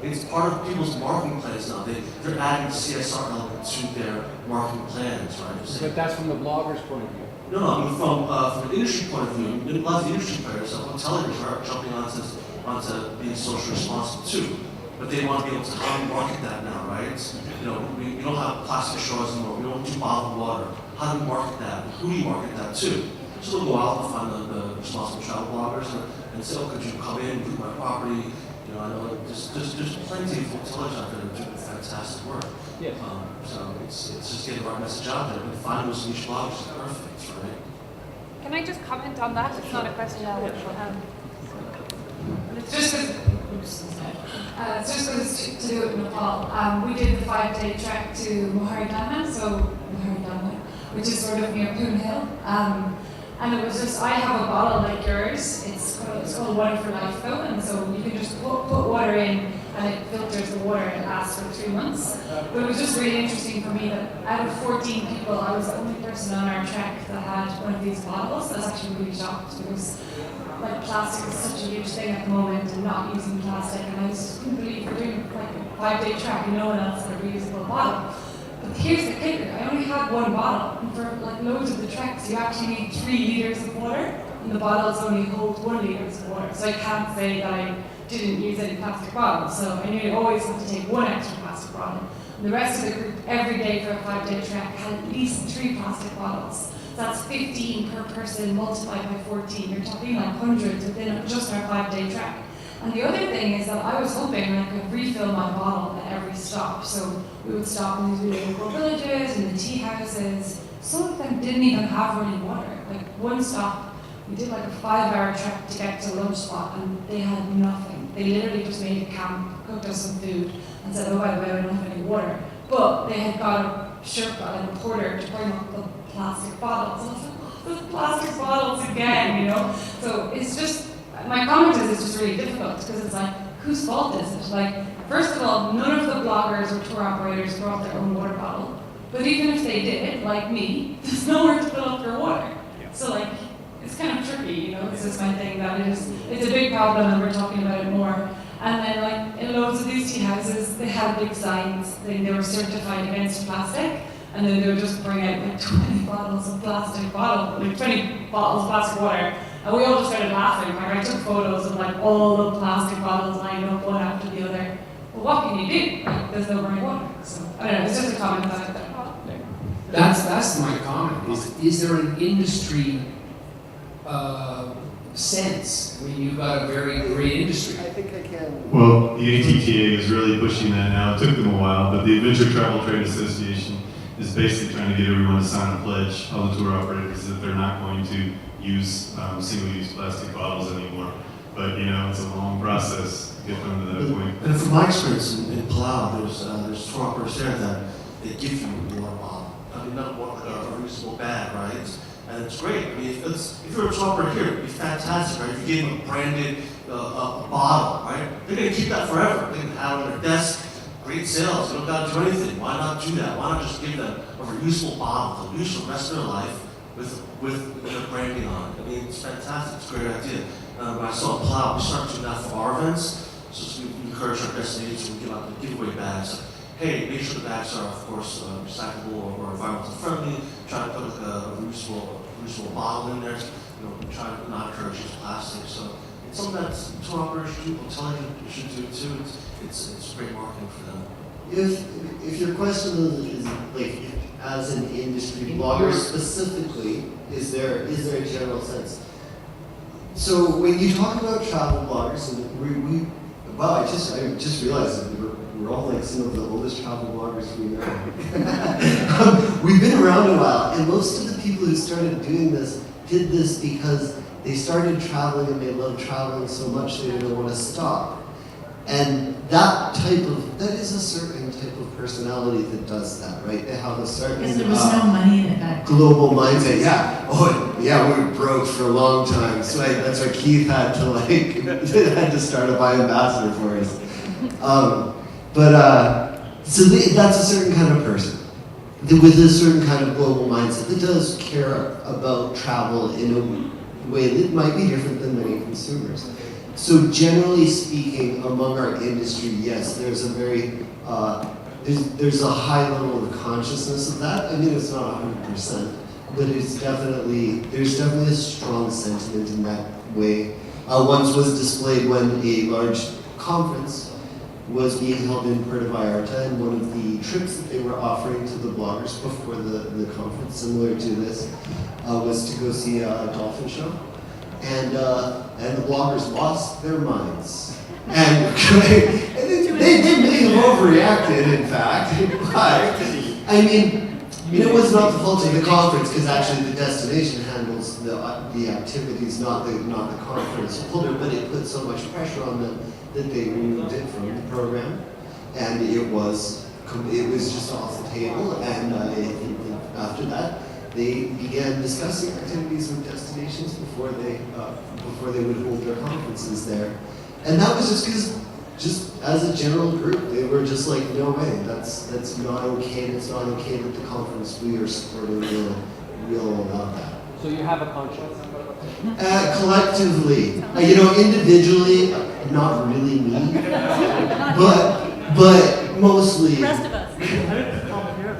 It's part of people's marketing plans now. They're adding CSR element to their marketing plans, right? But that's from the blogger's point of view. No, I mean from an industry point of view, a lot of the industry players, hoteliers are jumping onto being socially responsible too. But they want to be able to how do we market that now, right? We don't have plastic straws anymore. We don't do bottled water. How do we market that? Who do you market that to? So they'll go out and find the responsible travel bloggers and say, oh, could you come in, look at my property, You know, I know there's plenty of hoteliers out there that are doing fantastic work. Yes. So it's just getting the right message out there. And finding those niche bloggers is perfect, right? Can I just comment on that? It's not a question. It's just because to do it in Nepal. We did the 5-day trek to Mariellen, which is sort of near Poon Hill. And it was just, I have a bottle like yours. It's called Water for Life though, and so you can just put water in and it filters the water and it lasts for 3 months. But it was just really interesting for me that out of 14 people, I was the only person on our trek that had one of these bottles. I was actually really shocked because like plastic is such a huge thing at the moment and not using plastic, and I just couldn't believe we're doing like a 5-day trek and no one else had a reusable bottle. But here's the kicker, I only had one bottle, and for like loads of the treks you actually need 3 liters of water, and the bottles only hold 1 liter of water, so I can't say that I didn't use any plastic bottles, so I knew I always had to take 1 extra plastic bottle. And the rest of the group, every day for a 5-day trek, had at least 3 plastic bottles. That's 15 per person multiplied by 14. You're talking like hundreds within just our 5-day trek. And the other thing is that I was hoping I could refill my bottle at every stop. So we would stop in these really local villages and the tea houses. Some of them didn't even have running water. Like one stop, we did like a 5-hour trek to get to a lunch spot and they had nothing. They literally just made a camp, cooked us some food and said, oh, by the way, we don't have any water. But they had got a Sherpa and a porter to bring up the plastic bottles. And I was like, oh, those plastic bottles again, you know? So it's just, my comment is it's just really difficult because it's like, whose fault is it? Like, first of all, none of the bloggers or tour operators brought their own water bottle. But even if they did, like me, there's nowhere to fill up your water. So like, it's kind of tricky, you know? It's just my thing that it's a big problem and we're talking about it more. And then like, in loads of these tea houses, they had big signs saying they were certified against plastic. And then they would just bring out like 20 bottles of plastic like 20 bottles of plastic water. And we all just started laughing. Like I took photos of like all the plastic bottles lined up one after the other. Well, what can you do? Like, there's no running water. So I don't know, it's just a comment about that. That's my comment. Is there an industry sense? I mean, you've got a very great industry. I think I can. Well, the ATTA is really pushing that now. It took them a while, but the Adventure Travel Trade Association is basically trying to get everyone to sign a pledge, all the tour operators, that they're not going to use single-use plastic bottles anymore. But you know, it's a long process to get them to that point. And from my experience in Palau, there's tour operators there that they give you a water bottle. I mean, not like a reusable bag, right? And it's great. I mean, if you're a tour operator here, it'd be fantastic, right? If you gave them a branded a bottle, right? They're going to keep that forever. They can have it on their desk. Great sales. You don't got to do anything. Why not do that? Why not just give them a reusable bottle to use for the rest of their life with their branding on it? I mean, it's fantastic. It's a great idea. When I saw Plow, we started doing that for our events. So we encourage our destinations. We give out the giveaway bags. Like, hey, make sure the bags are, of course, recyclable or environmentally friendly. Try to put like a reusable bottle in there. You know, try to not encourage use plastic. So it's something that tour operators should do. Hotel should do it too. It's great marketing for them. If your question is like, as an industry blogger specifically, is there a general sense? So when you talk about travel bloggers, and I just realized that we're all like some of the oldest travel bloggers we know. We've been around a while, and most of the people who started doing this did this because they started traveling and they loved traveling so much they didn't want to stop. And that is a certain type of personality that does that, right? They have a certain Because there was no money in it back then. global mindset. Yeah. Oh, yeah. We were broke for a long time, so that's why Keith had to had to start a buy ambassador for us. So that's a certain kind of person with a certain kind of global mindset that does care about travel in a way that might be different than many consumers. So generally speaking, among our industry, yes, there's a very there's a high level of consciousness of that. I mean, it's not 100%, but there's definitely a strong sentiment in that way. Once was displayed when a large conference was being held in Puerto Vallarta, and one of the trips that they were offering to the bloggers before the conference, similar to this, was to go see a dolphin show. And the bloggers lost their minds And they may have overreacted, in fact, but I mean, it was not the fault of the conference because actually the destination handles the activities, not the conference holder, but it put so much pressure on them that they removed it from the program, and it was just off the table. And I think that after that, they began discussing activities with destinations before they would hold their conferences there. And that was just because, just as a general group, they were just like, no way, that's not okay. It's not okay that the conference we are supporting will allow that. So you have a conscience? Collectively, individually, not really me, but mostly. The rest of us.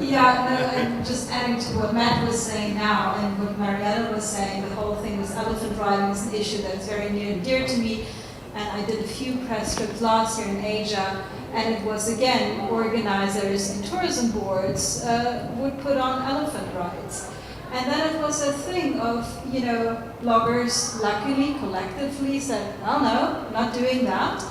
Yeah, no, and just adding to what Matt was saying now and what Mariellen was saying, the whole thing with elephant riding is an issue that's very near and dear to me. And I did a few press trips last year in Asia, and it was again organizers and tourism boards would put on elephant rides. And then it was a thing of, bloggers luckily, collectively said, oh no, not doing that.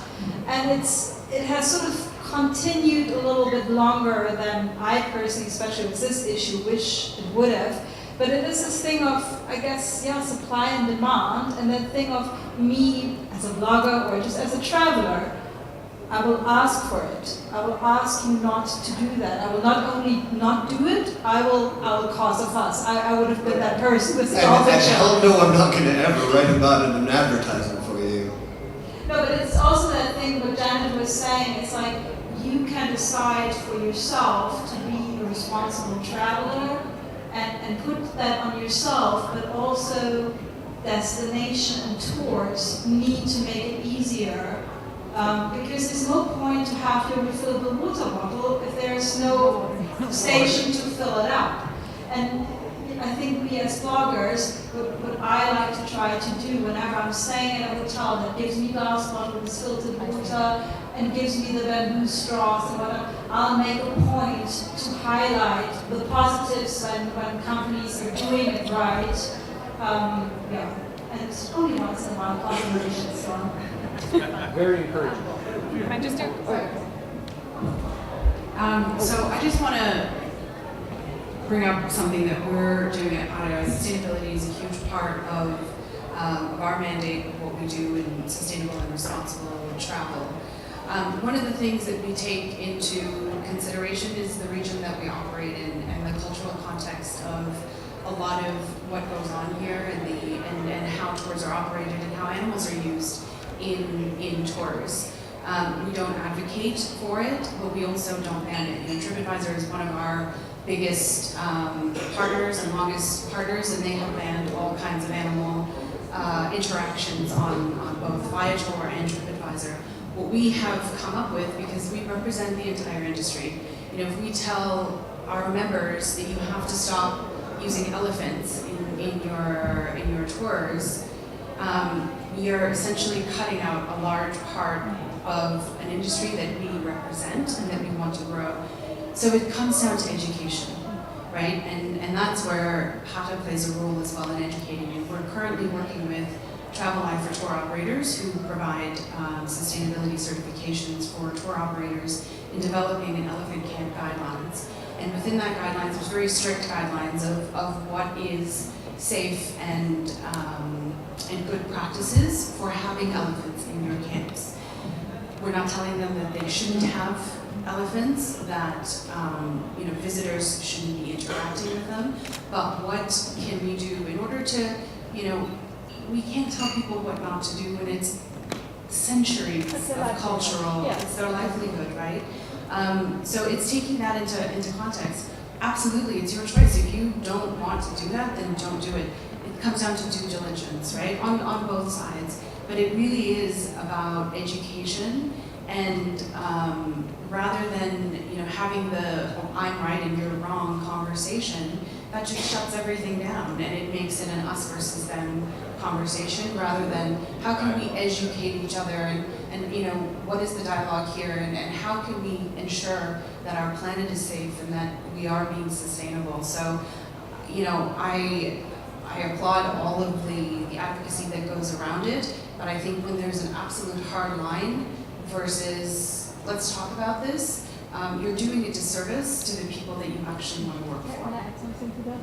And it has sort of continued a little bit longer than I personally, especially with this issue, wish it would have. But it is this thing of, I guess, supply and demand, and that thing of me as a blogger or just as a traveler, I will ask for it. I will ask you not to do that. I will not only not do it, I will cause a fuss. I would have been that person with the dolphin show. Hell no, I'm not going to ever write about it in an advertisement for you. No, but it's also that thing what Janet was saying. It's like you can decide for yourself to be a responsible traveler and put that on yourself, but also destination and tours need to make it easier. Because there's no point to have your refillable water bottle if there's no station to fill it up. And I think we as bloggers, what I like to try to do whenever I'm staying at a hotel that gives me glass bottle with filtered water and gives me the bamboo straws and whatnot, I'll make a point to highlight the positives when companies are doing it right. And it's only once in a while collaboration, so. Very encouraging. Can I just do? So I just want to bring up something that we're doing at ITBMC. Sustainability is a huge part of our mandate, of what we do in sustainable and responsible travel. One of the things that we take into consideration is the region that we operate in and the cultural context of a lot of what goes on here and how tours are operated and how animals are used in tours. We don't advocate for it, but we also don't ban it. TripAdvisor is one of our biggest partners and longest partners, and they have banned all kinds of animal interactions on both Viator and TripAdvisor. What we have come up with, because we represent the entire industry, if we tell our members that you have to stop using elephants in your tours, we are essentially cutting out a large part of an industry that we represent and that we want to grow. So it comes down to education, right? And that's where HATA plays a role as well in educating you. We're currently working with Travel Eye for tour operators who provide sustainability certifications for tour operators in developing an elephant camp guidelines. And within that guidelines, there's very strict guidelines of what is safe and good practices for having elephants in your camps. We're not telling them that they shouldn't have elephants, that visitors shouldn't be interacting with them, but what can we do in order to, we can't tell people what not to do when it's centuries of cultural, it's their livelihood, right? So it's taking that into context. Absolutely, it's your choice. If you don't want to do that, then don't do it. It comes down to due diligence, right? On both sides. But it really is about education, and rather than having the I'm right and you're wrong conversation, that just shuts everything down, and it makes it an us versus them conversation rather than how can we educate each other and what is the dialogue here and how can we ensure that our planet is safe and that we are being sustainable. So I applaud all of the advocacy that goes around it, but I think when there's an absolute hard line versus let's talk about this, you're doing a disservice to the people that you actually want to work for. Can I add something to that?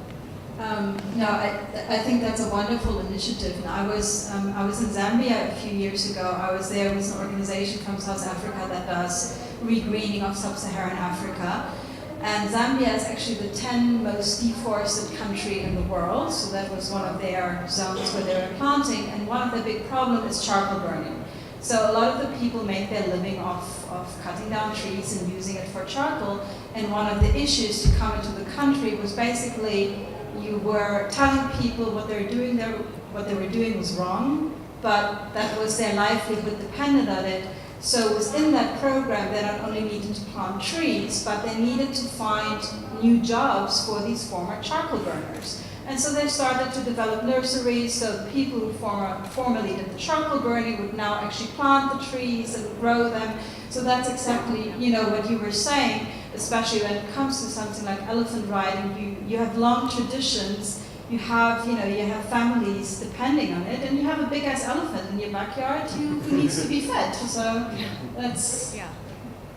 No, I think that's a wonderful initiative. And I was in Zambia a few years ago. I was there with an organization from South Africa that does regreening of sub-Saharan Africa. And Zambia is actually the 10th most deforested country in the world. So that was one of their zones where they were planting. And one of the big problems is charcoal burning. So a lot of the people make their living off cutting down trees and using it for charcoal. And one of the issues to come into the country was basically you were telling people what they were doing was wrong, but that was their livelihood depended on it. So within that program, they not only needed to plant trees, but they needed to find new jobs for these former charcoal burners. And so they started to develop nurseries, so the people who formerly did the charcoal burning would now actually plant the trees and grow them. So that's exactly, what you were saying, especially when it comes to something like elephant riding. You have long traditions, you have families depending on it, and you have a big ass elephant in your backyard who needs to be fed. So that's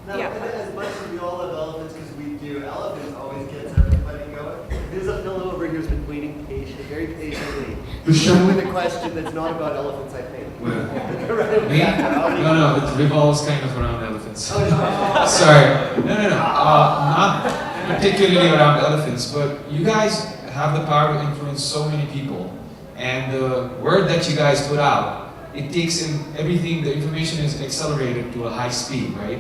Now, as much as we all love elephants because we do, elephants always gets everybody going. There's a fellow over here who's been waiting very patiently with a question that's not about elephants, I think. Me? No, it revolves kind of around elephants. Sorry. No. Not particularly around elephants, but you guys have the power to influence so many people. And the word that you guys put out, it takes in everything, the information is accelerated to a high speed, right?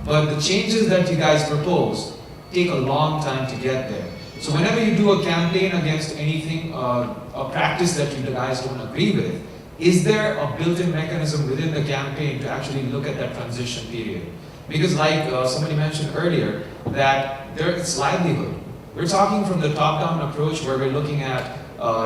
But the changes that you guys propose take a long time to get there. So whenever you do a campaign against anything, a practice that you guys don't agree with, is there a built-in mechanism within the campaign to actually look at that transition period? Because like somebody mentioned earlier, that it's livelihood. We're talking from the top-down approach where we're looking at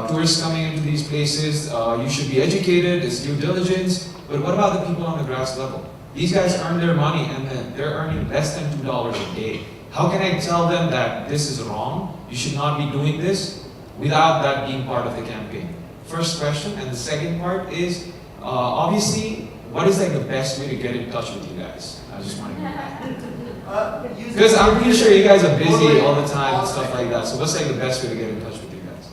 tourists coming into these places, you should be educated, it's due diligence, but what about the people on the grass level? These guys earn their money and then they're earning less than $2 a day. How can I tell them that this is wrong, you should not be doing this, without that being part of the campaign? First question, and the second part is, obviously, what is like the best way to get in touch with you guys? I just want to know. Because I'm pretty sure you guys are busy all the time and stuff like that, so what's like the best way to get in touch with you guys?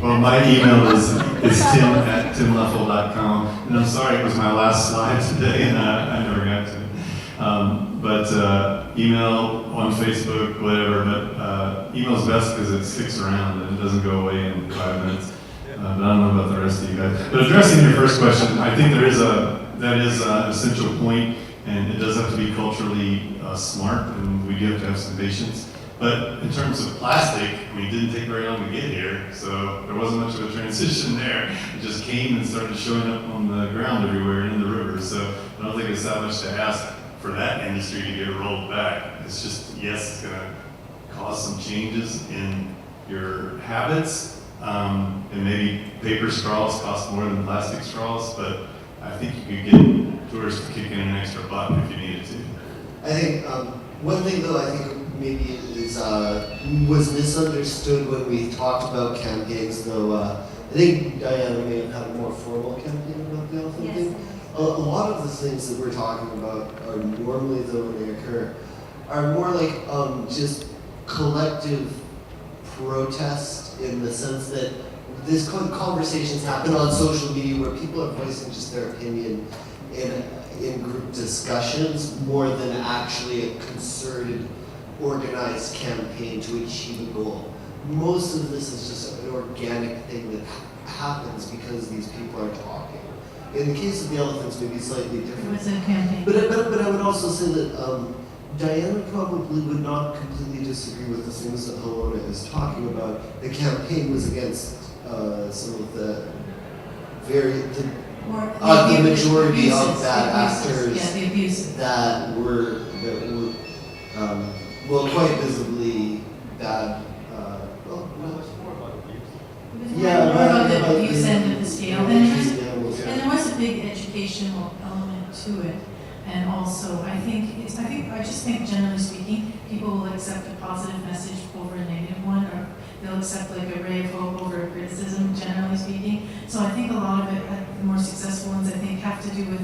Well, my email is tim@timleffel.com, and I'm sorry it was my last slide today, and I never got to it. But email on Facebook, whatever. But email's best because it sticks around and it doesn't go away in 5 minutes. But I don't know about the rest of you guys. But addressing your first question, I think that is an essential point, and it does have to be culturally smart, and we do have to have some patience. But in terms of plastic, it didn't take very long to get here, so there wasn't much of a transition there. It just came and started showing up on the ground everywhere and in the rivers. So I don't think it's that much to ask for that industry to get rolled back. It's just, yes, it's going to cause some changes in your habits, and maybe paper straws cost more than plastic straws, but I think you could get tourists to kick in an extra buck if you needed to. I think one thing though, I think maybe was misunderstood when we talked about campaigns, though. I think Diana may have had a more formal campaign about the elephant thing. A lot of the things that we're talking about are normally, though, when they occur, are more like just collective protest in the sense that this conversations happen on social media where people are voicing just their opinion in group discussions more than actually a concerted, organized campaign to achieve a goal. Most of this is just an organic thing that happens because these people are talking. In the case of the elephants, maybe slightly different. It was a campaign. But I would also say that Diana probably would not completely disagree with the things that Helona is talking about. The campaign was against some of the the majority of bad actors that were quite visibly bad. More about the abuse end of the scale. And there was a big educational element to it. And also, I just think generally speaking, people will accept a positive message over a negative one, or they'll accept like a ray of hope over criticism, generally speaking. So I think a lot of it, the more successful ones, I think, have to do with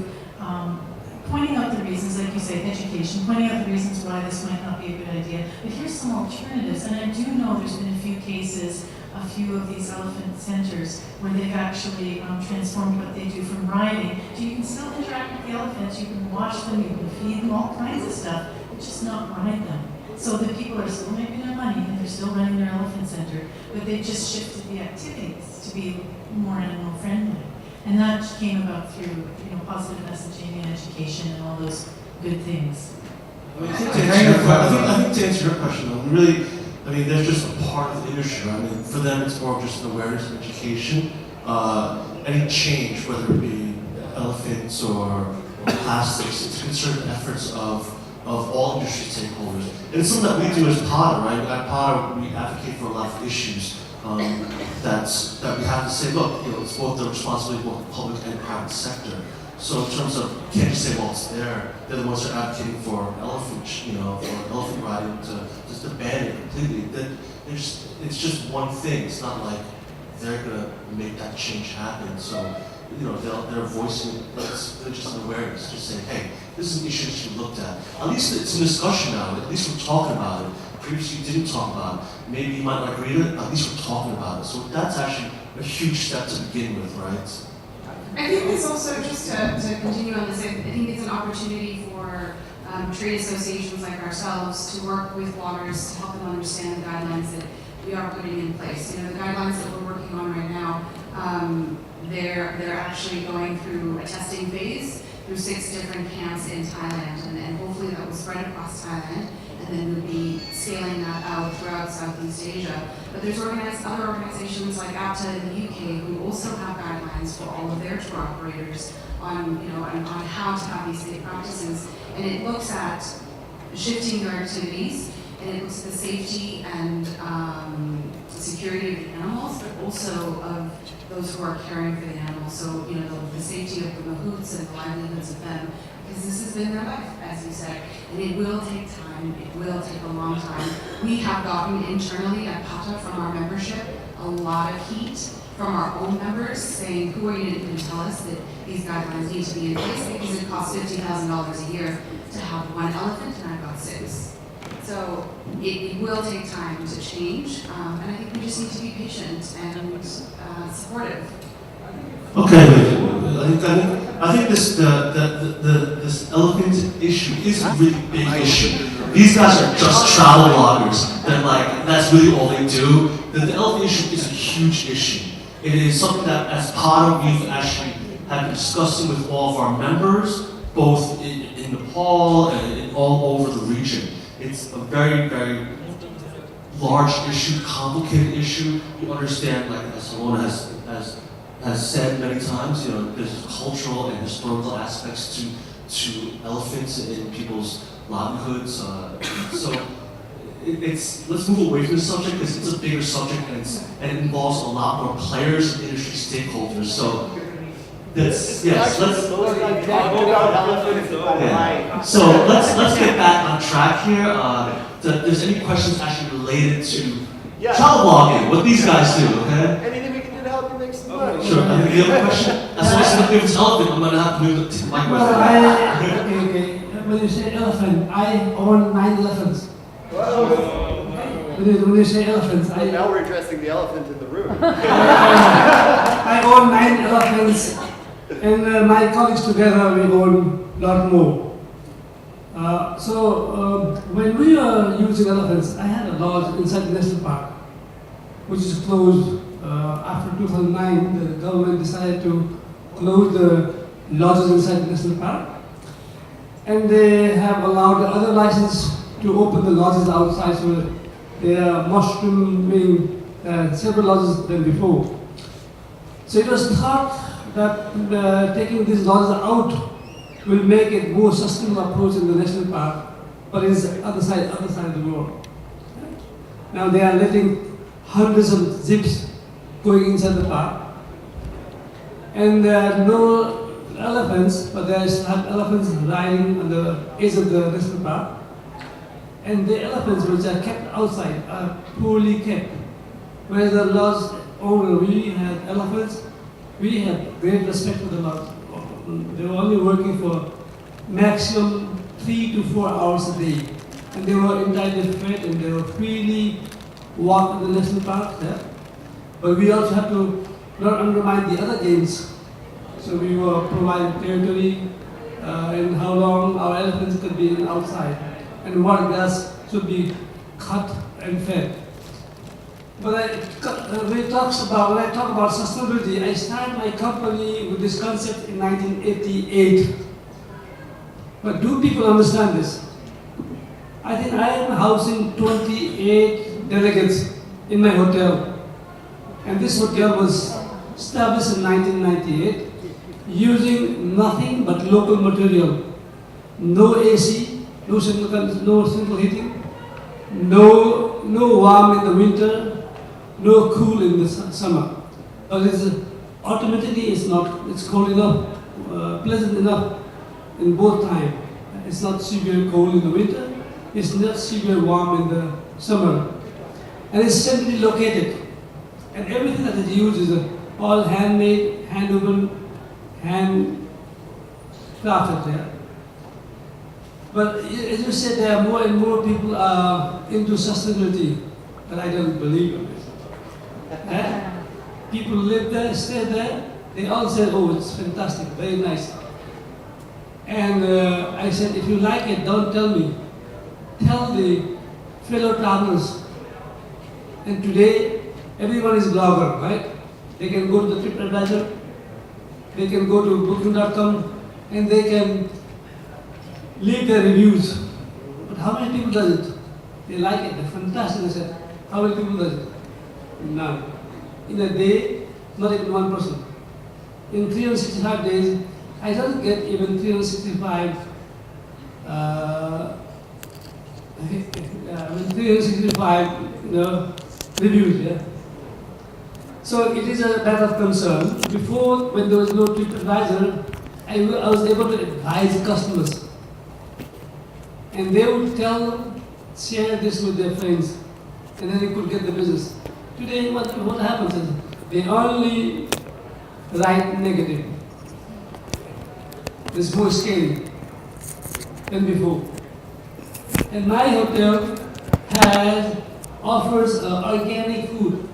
pointing out the reasons, like you say, education, pointing out the reasons why this might not be a good idea. But here's some alternatives, and I do know there's been a few cases, a few of these elephant centers where they've actually transformed what they do from riding. So you can still interact with the elephants, you can watch them, you can feed them, all kinds of stuff, but just not ride them. So the people are still making their money and they're still running their elephant center, but they've just shifted the activities to be more animal friendly. And that came about through, positive messaging and education and all those good things. I think to answer your question, really, they're just a part of the industry. For them, it's more of just an awareness and education. Any change, whether it be elephants or plastics, it's concerted efforts of all industry stakeholders. And it's something that we do as Potter, right? At Potter, we advocate for a lot of issues that we have to say, look, it's both the responsibility of both the public and private sector. So in terms of, you can't just say, well, it's there. They're the ones that are advocating for elephant, for elephant riding to ban it completely. It's just one thing. It's not like they're gonna make that change happen. So, they're voicing it. They're just an awareness, just saying, hey, this is an issue that should be looked at. At least it's a discussion now. At least we're talking about it. Previously, you didn't talk about it. Maybe you might not agree with it, but at least we're talking about it. So that's actually a huge step to begin with, right? I think it's also, just to continue on this, I think it's an opportunity for trade associations like ourselves to work with bloggers to help them understand the guidelines that we are putting in place. The guidelines that we're working on right now, they're actually going through a testing phase through 6 different camps in Thailand, and hopefully that will spread across Thailand, and then we'll be scaling that out throughout Southeast Asia. But there's other organizations like APTA in the UK who also have guidelines for all of their tour operators on how to have these safe practices, and it looks at shifting your activities, and it looks at the safety and security of the animals, but also of those who are caring for the animals. So, the safety of the mahouts and the livelihoods of them, because this has been their life, as you said. And it will take time, it will take a long time. We have gotten internally at PATA from our membership a lot of heat from our own members saying, who are you to even tell us that these guidelines need to be in place, because it costs $50,000 a year to have one elephant, and I've got 6. So it will take time to change, and I think we just need to be patient and supportive. Okay, I think this elephant issue is a really big issue. These guys are just travel bloggers. They're like, that's really all they do. The elephant issue is a huge issue. It is something that, as part of, we've actually have been discussing with all of our members, both in Nepal and all over the region. It's a very, very large issue, complicated issue. You understand, like as Salona has said many times, there's cultural and historical aspects to elephants in people's livelihoods. So let's move away from the subject, because it's a bigger subject, and it involves a lot more players and industry stakeholders. So let's get back on track here. If there's any questions actually related to travel blogging, what these guys do, okay? Anything we can do to help you make some money. Sure. I think you have a question. As long as it's elephant, I'm gonna have to move to my question. Okay. When you say elephant, I own 9 elephants. When you say elephants, now we're addressing the elephant in the room. I own 9 elephants, and my colleagues together we own a lot more. When we were using elephants, I had a lodge inside the national park, which is closed. After 2009, the government decided to close the lodges inside the national park, and they have allowed the other license to open the lodges outside, so they are mushrooming several lodges than before. So it was thought that taking these lodges out will make it more sustainable approach in the national park, but it's the other side of the world. Now they are letting hundreds of jeeps going inside the park, and there are no elephants, but there is elephants riding on the edge of the national park. And the elephants which are kept outside are poorly kept. Whereas the lodge owner, we had elephants, we had great respect for the lodge. They were only working for maximum 3 to 4 hours a day. And they were entirely fed and they were freely walk in the national park there. But we also have to not undermine the other games. So we were providing territory and how long our elephants could be outside and what grass should be cut and fed. But when I talk about sustainability, I started my company with this concept in 1988. But do people understand this? I think I am housing 28 delegates in my hotel. And this hotel was established in 1998 using nothing but local material. No AC, no central heating, no warm in the winter, no cool in the summer. But automatically it's cold enough, pleasant enough in both times. It's not severe cold in the winter, it's not severe warm in the summer. And it's centrally located. And everything that is used is all handmade, hand-woven, hand-crafted there. But as you said, there are more and more people are into sustainability, but I don't believe in it. People live there, stay there, they all said, oh, it's fantastic, very nice. And I said, if you like it, don't tell me. Tell the fellow travelers. And today, everyone is a blogger, right? They can go to the TripAdvisor, they can go to booking.com, and they can leave their reviews. But how many people does it? They like it, they're fantastic. They said, how many people does it? None. In a day, not even one person. In 365 days, I don't get even 365 reviews. Yeah? So it is a matter of concern. Before, when there was no TripAdvisor, I was able to advise customers. And they would share this with their friends, and then they could get the business. Today, what happens is they only write negative. It's more scary than before. And my hotel offers organic food,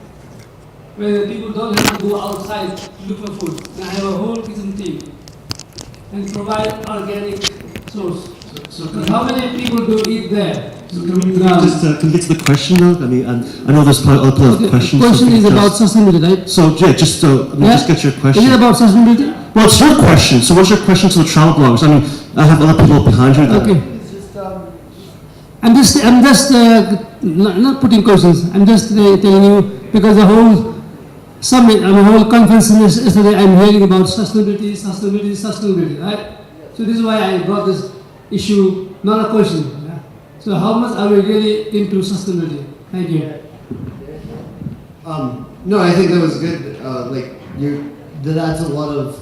where people don't have to go outside to look for food. And I have a whole kitchen team and provide organic source. So how many people do eat there? So can we get to the question though? I mean, I know there's probably other questions. The question is about sustainability, right? So yeah, just get your question. Is it about sustainability? Well, it's your question. So what's your question to the travel bloggers? I mean, I have other people behind you. Okay. I'm just not putting questions. I'm just telling you because the whole summit, the whole conference yesterday, I'm hearing about sustainability, right? So this is why I brought this issue, not a question. Yeah? So how much are we really into sustainability? Thank you. No, I think that was good. That adds a lot of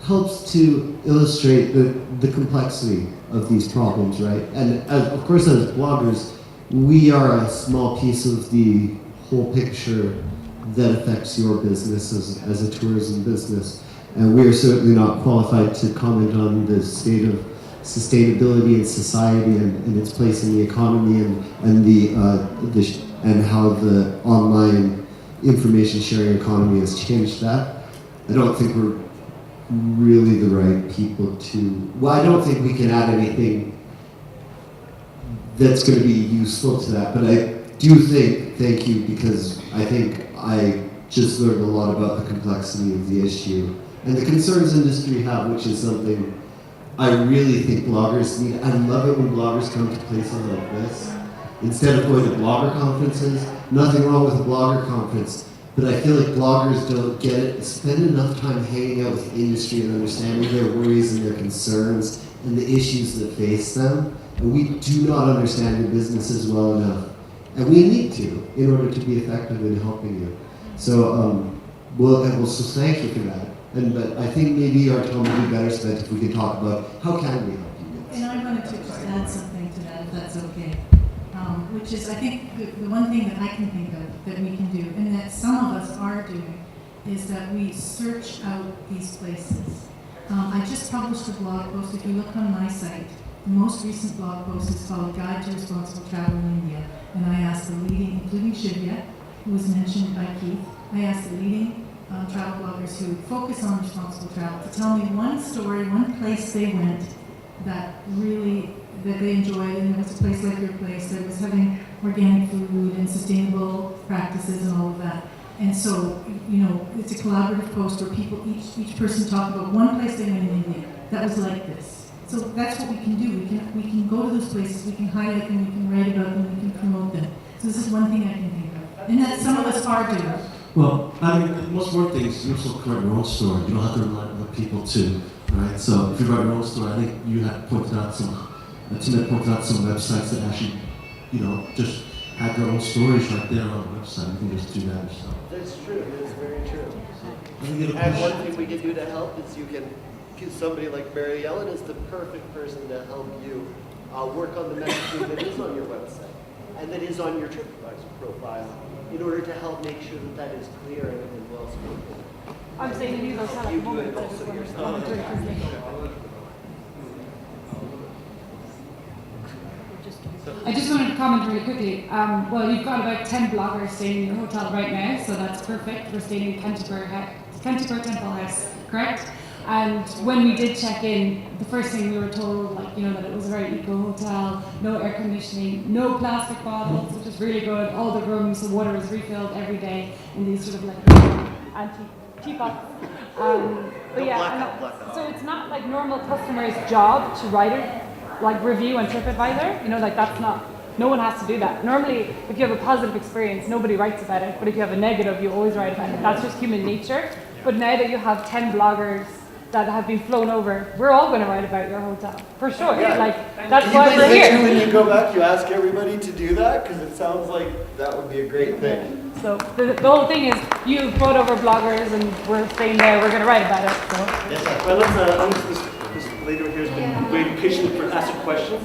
helps to illustrate the complexity of these problems, right? And of course, as bloggers, we are a small piece of the whole picture that affects your business as a tourism business. And we are certainly not qualified to comment on the state of sustainability in society and its place in the economy and how the online information sharing economy has changed that. I don't think we're really the right people to. Well, I don't think we can add anything that's going to be useful to that. But I do think, thank you, because I think I just learned a lot about the complexity of the issue and the concerns industry have, which is something I really think bloggers need. I love it when bloggers come to places like this. Instead of going to blogger conferences, nothing wrong with a blogger conference, but I feel like bloggers don't get it, spend enough time hanging out with the industry and understanding their worries and their concerns and the issues that face them. And we do not understand your businesses well enough. And we need to in order to be effective in helping you. So, so thank you for that. But I think maybe our time would be better spent if we could talk about how can we help you. And I wanted to just add something to that, if that's okay. which is, I think, the one thing that I can think of that we can do, and that some of us are doing, is that we search out these places. I just published a blog post. If you look on my site, the most recent blog post is called Guide to Responsible Travel in India. And I asked the leading, including Shivya, who was mentioned by Keith, I asked the leading travel bloggers who focus on responsible travel to tell me one story, one place they went that they enjoyed, and it was a place like your place that was having organic food and sustainable practices and all of that. And so, it's a collaborative post where people, each person talked about one place they went in India that was like this. So that's what we can do. We can go to those places, we can highlight them, we can write about them, we can promote them. So this is one thing I can think of. And that some of us are doing. Well, I mean, the most important thing is you also can write your own story. You don't have to rely on other people too, right? So if you write your own story, I think you had pointed out Tim had pointed out some websites that actually, just have their own stories right there on the website. You can just do that yourself. That's true. That's very true. And one thing we can do to help is you can give somebody like Mariellen is the perfect person to help you work on the messaging that is on your website and that is on your TripAdvisor profile in order to help make sure that is clear and well spoken. I'm saying you those You do it also yourself. I just wanted to comment really quickly. Well, you've got about 10 bloggers staying in your hotel right now, so that's perfect. We're staying in Canterbury Temple House, correct? And when we did check in, the first thing we were told, that it was a very eco hotel, no air conditioning, no plastic bottles, which is really good. All the rooms, the water is refilled every day in these sort of antique teapots. But yeah, so it's not like normal customers' job to write it, review on TripAdvisor. That's not. No one has to do that. Normally, if you have a positive experience, nobody writes about it. But if you have a negative, you always write about it. That's just human nature. But now that you have 10 bloggers that have been flown over, we're all going to write about your hotel, for sure. Yeah. That's why we're here. When you go back, you ask everybody to do that because it sounds like that would be a great thing. So the whole thing is, you brought over bloggers and we're staying there, we're going to write about it. So. Yes, well, this lady over here has been waiting patiently for asking questions.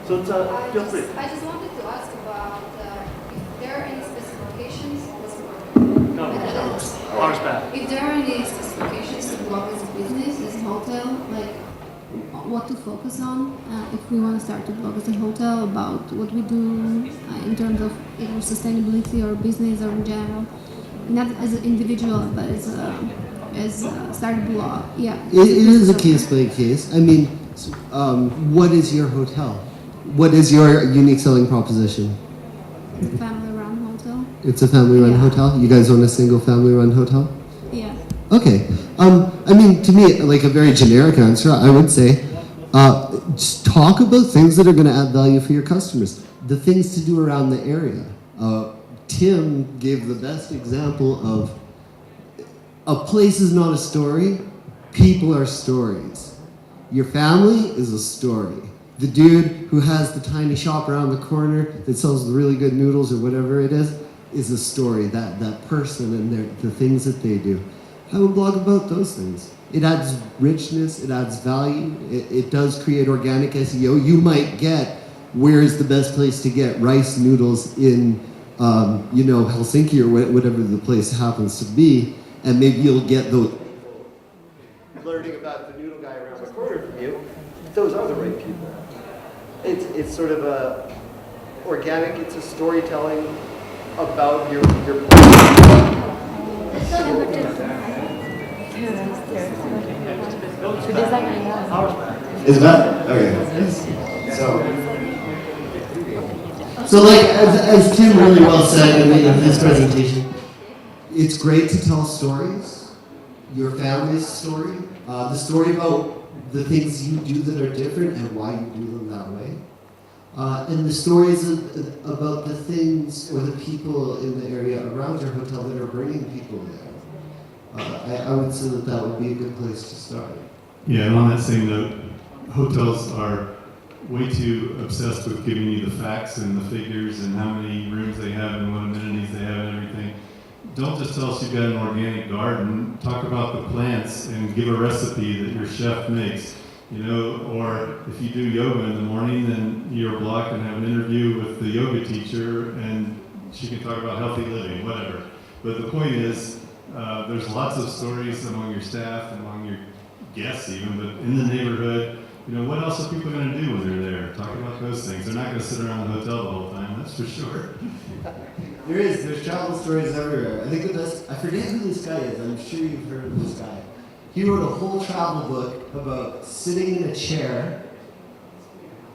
So feel free. I just wanted to ask about if there are any specifications. If there are any specifications to bloggers business as a hotel, what to focus on if we want to start to blog as a hotel about what we do in terms of either sustainability or business or in general, not as an individual but as start a blog. Yeah. It is a case by case. I mean, what is your hotel? What is your unique selling proposition? It's a family-run hotel. It's a family-run hotel? You guys own a single family-run hotel? Yeah. Okay. I mean, to me, like a very generic answer, I would say, just talk about things that are going to add value for your customers. The things to do around the area. Tim gave the best example of a place is not a story, people are stories. Your family is a story. The dude who has the tiny shop around the corner that sells the really good noodles or whatever it is a story. That person and the things that they do. Have a blog about those things. It adds richness, it adds value, it does create organic SEO. You might get where is the best place to get rice noodles in Helsinki or whatever the place happens to be, and maybe you'll get those. Learning about the noodle guy around the corner from you, those are the right people. It's sort of a organic, it's a storytelling about your Is that okay? So like as Tim really well said in his presentation, it's great to tell stories, your family's story, the story about the things you do that are different and why you do them that way. And the stories about the things or the people in the area around your hotel that are bringing people there. I would say that would be a good place to start. Yeah, and on that same note, hotels are way too obsessed with giving you the facts and the figures and how many rooms they have and what amenities they have and everything. Don't just tell us you've got an organic garden. Talk about the plants and give a recipe that your chef makes. You know, or if you do yoga in the morning, then your blog can have an interview with the yoga teacher and she can talk about healthy living, whatever. But the point is, there's lots of stories among your staff, among your guests even, but in the neighborhood, you know, what else are people going to do when they're there? Talk about those things. They're not going to sit around the hotel the whole time, that's for sure. There's travel stories everywhere. I think the best, I forget who this guy is, I'm sure you've heard of this guy. He wrote a whole travel book about sitting in a chair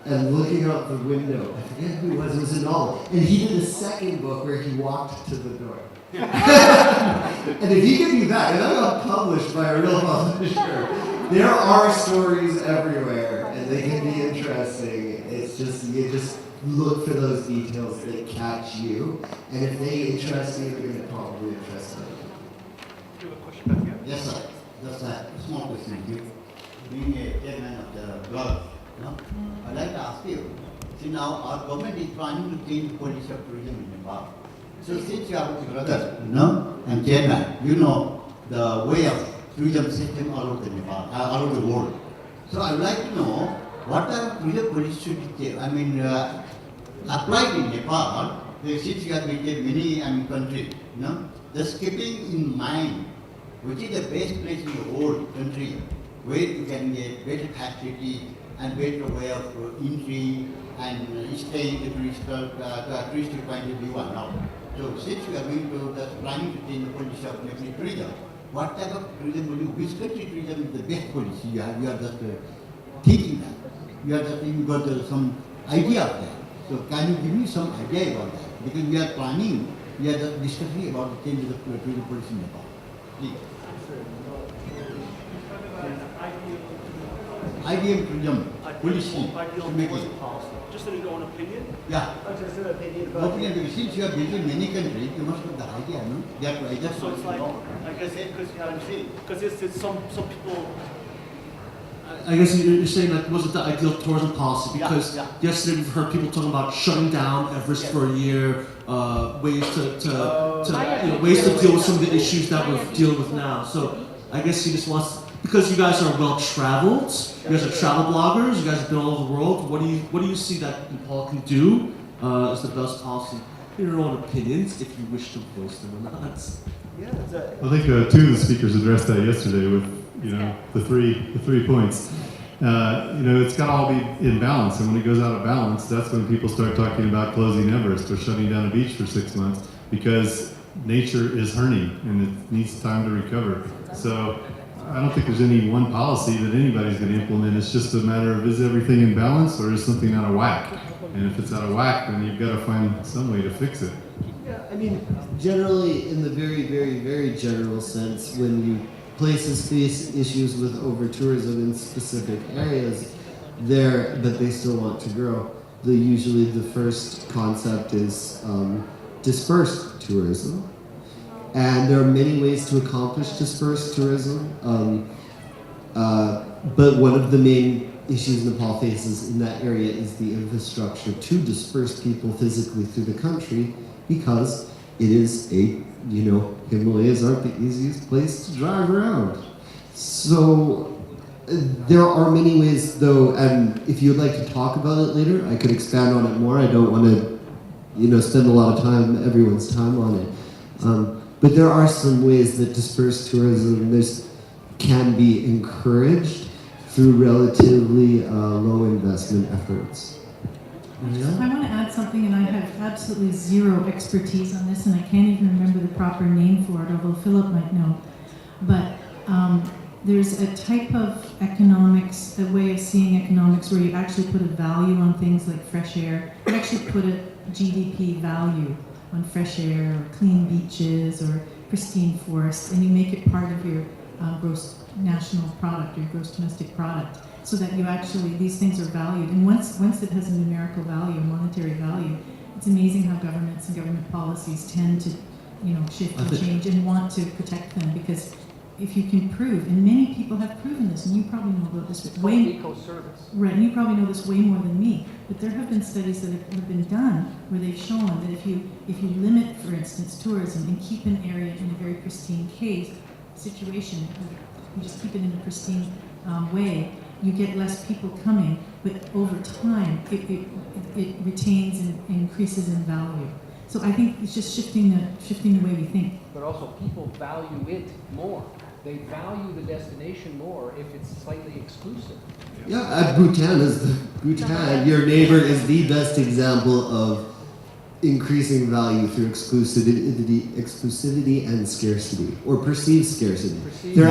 and looking out the window. I forget who it was a novel. And he did a second book where he walked to the door. And if he can do that, and that got published by a real publisher, there are stories everywhere, and they can be interesting. It's just, you just look for those details that catch you, and if they interest you, you're going to probably interest them. Do you have a question back here? Yes, sir. Just a small question. You, being a chairman of the blog, no? I'd like to ask you, see now our government is planning to change the policy of tourism in Nepal. So since you are a brother, no, and chairman, you know the way of tourism system all over the Nepal, all over the world. So I would like to know what type of tourism policy should be, applied in Nepal, since you have visited many countries, no? Just keeping in mind which is the best place in the whole country where you can get better facility and better way of entry and staying the touristic point of view and all. So since you are going to just planning to change the policy of maybe tourism, what type of tourism will you, which country tourism is the best policy? You are just thinking that. You are just even got some idea of that. So can you give me some idea about that? Because we are planning, we are just discussing about the change of the tourism policy in Nepal. Please. IBM tourism policy. Just an opinion? Yeah. Just an opinion about opinion, because since you have visited many countries, you must have the idea, no? That's why I just so it's like I said, because you haven't seen. Because it's some people. I guess you're saying that wasn't the ideal tourism policy because yesterday we've heard people talking about shutting down Everest for a year, ways to ways to deal with some of the issues that we're dealing with now. So I guess he just wants, because you guys are well traveled, you guys are travel bloggers, you guys have been all over the world. What do you see that Nepal can do as the best policy? In your own opinions, if you wish to voice them or not. I think two of the speakers addressed that yesterday with the three points. It's got to all be in balance, and when it goes out of balance, that's when people start talking about closing Everest or shutting down a beach for 6 months because nature is hurting and it needs time to recover. So I don't think there's any one policy that anybody's going to implement. It's just a matter of, is everything in balance or is something out of whack? And if it's out of whack, then you've got to find some way to fix it. Yeah, I mean, generally, in the very, very, very general sense, when you places face issues with over-tourism in specific areas, but they still want to grow, usually the first concept is dispersed tourism. And there are many ways to accomplish dispersed tourism, but one of the main issues Nepal faces in that area is the infrastructure to disperse people physically through the country, because it is Himalayas aren't the easiest place to drive around. So there are many ways though, and if you'd like to talk about it later, I could expand on it more. I don't want to, spend a lot of everyone's time on it. But there are some ways that dispersed tourism can be encouraged through relatively low investment efforts. I want to add something, and I have absolutely zero expertise on this, and I can't even remember the proper name for it, although Philip might know. But there's a type of economics, a way of seeing economics where you actually put a value on things like fresh air. You actually put a GDP value on fresh air, or clean beaches, or pristine forests, and you make it part of your gross national product, your gross domestic product, so that you actually, these things are valued. And once it has a numerical value, a monetary value, it's amazing how governments and government policies tend to, shift and change and want to protect them, because if you can prove, and many people have proven this, and you probably know about this way, eco-service. Right, and you probably know this way more than me, but there have been studies that have been done where they've shown that if you limit, for instance, tourism and keep an area in a very pristine situation, you just keep it in a pristine way, you get less people coming, but over time, it retains and increases in value. So I think it's just shifting the way we think. But also people value it more. They value the destination more if it's slightly exclusive. Yeah, Bhutan, your neighbor is the best example of increasing value through exclusivity and scarcity, or perceived scarcity. There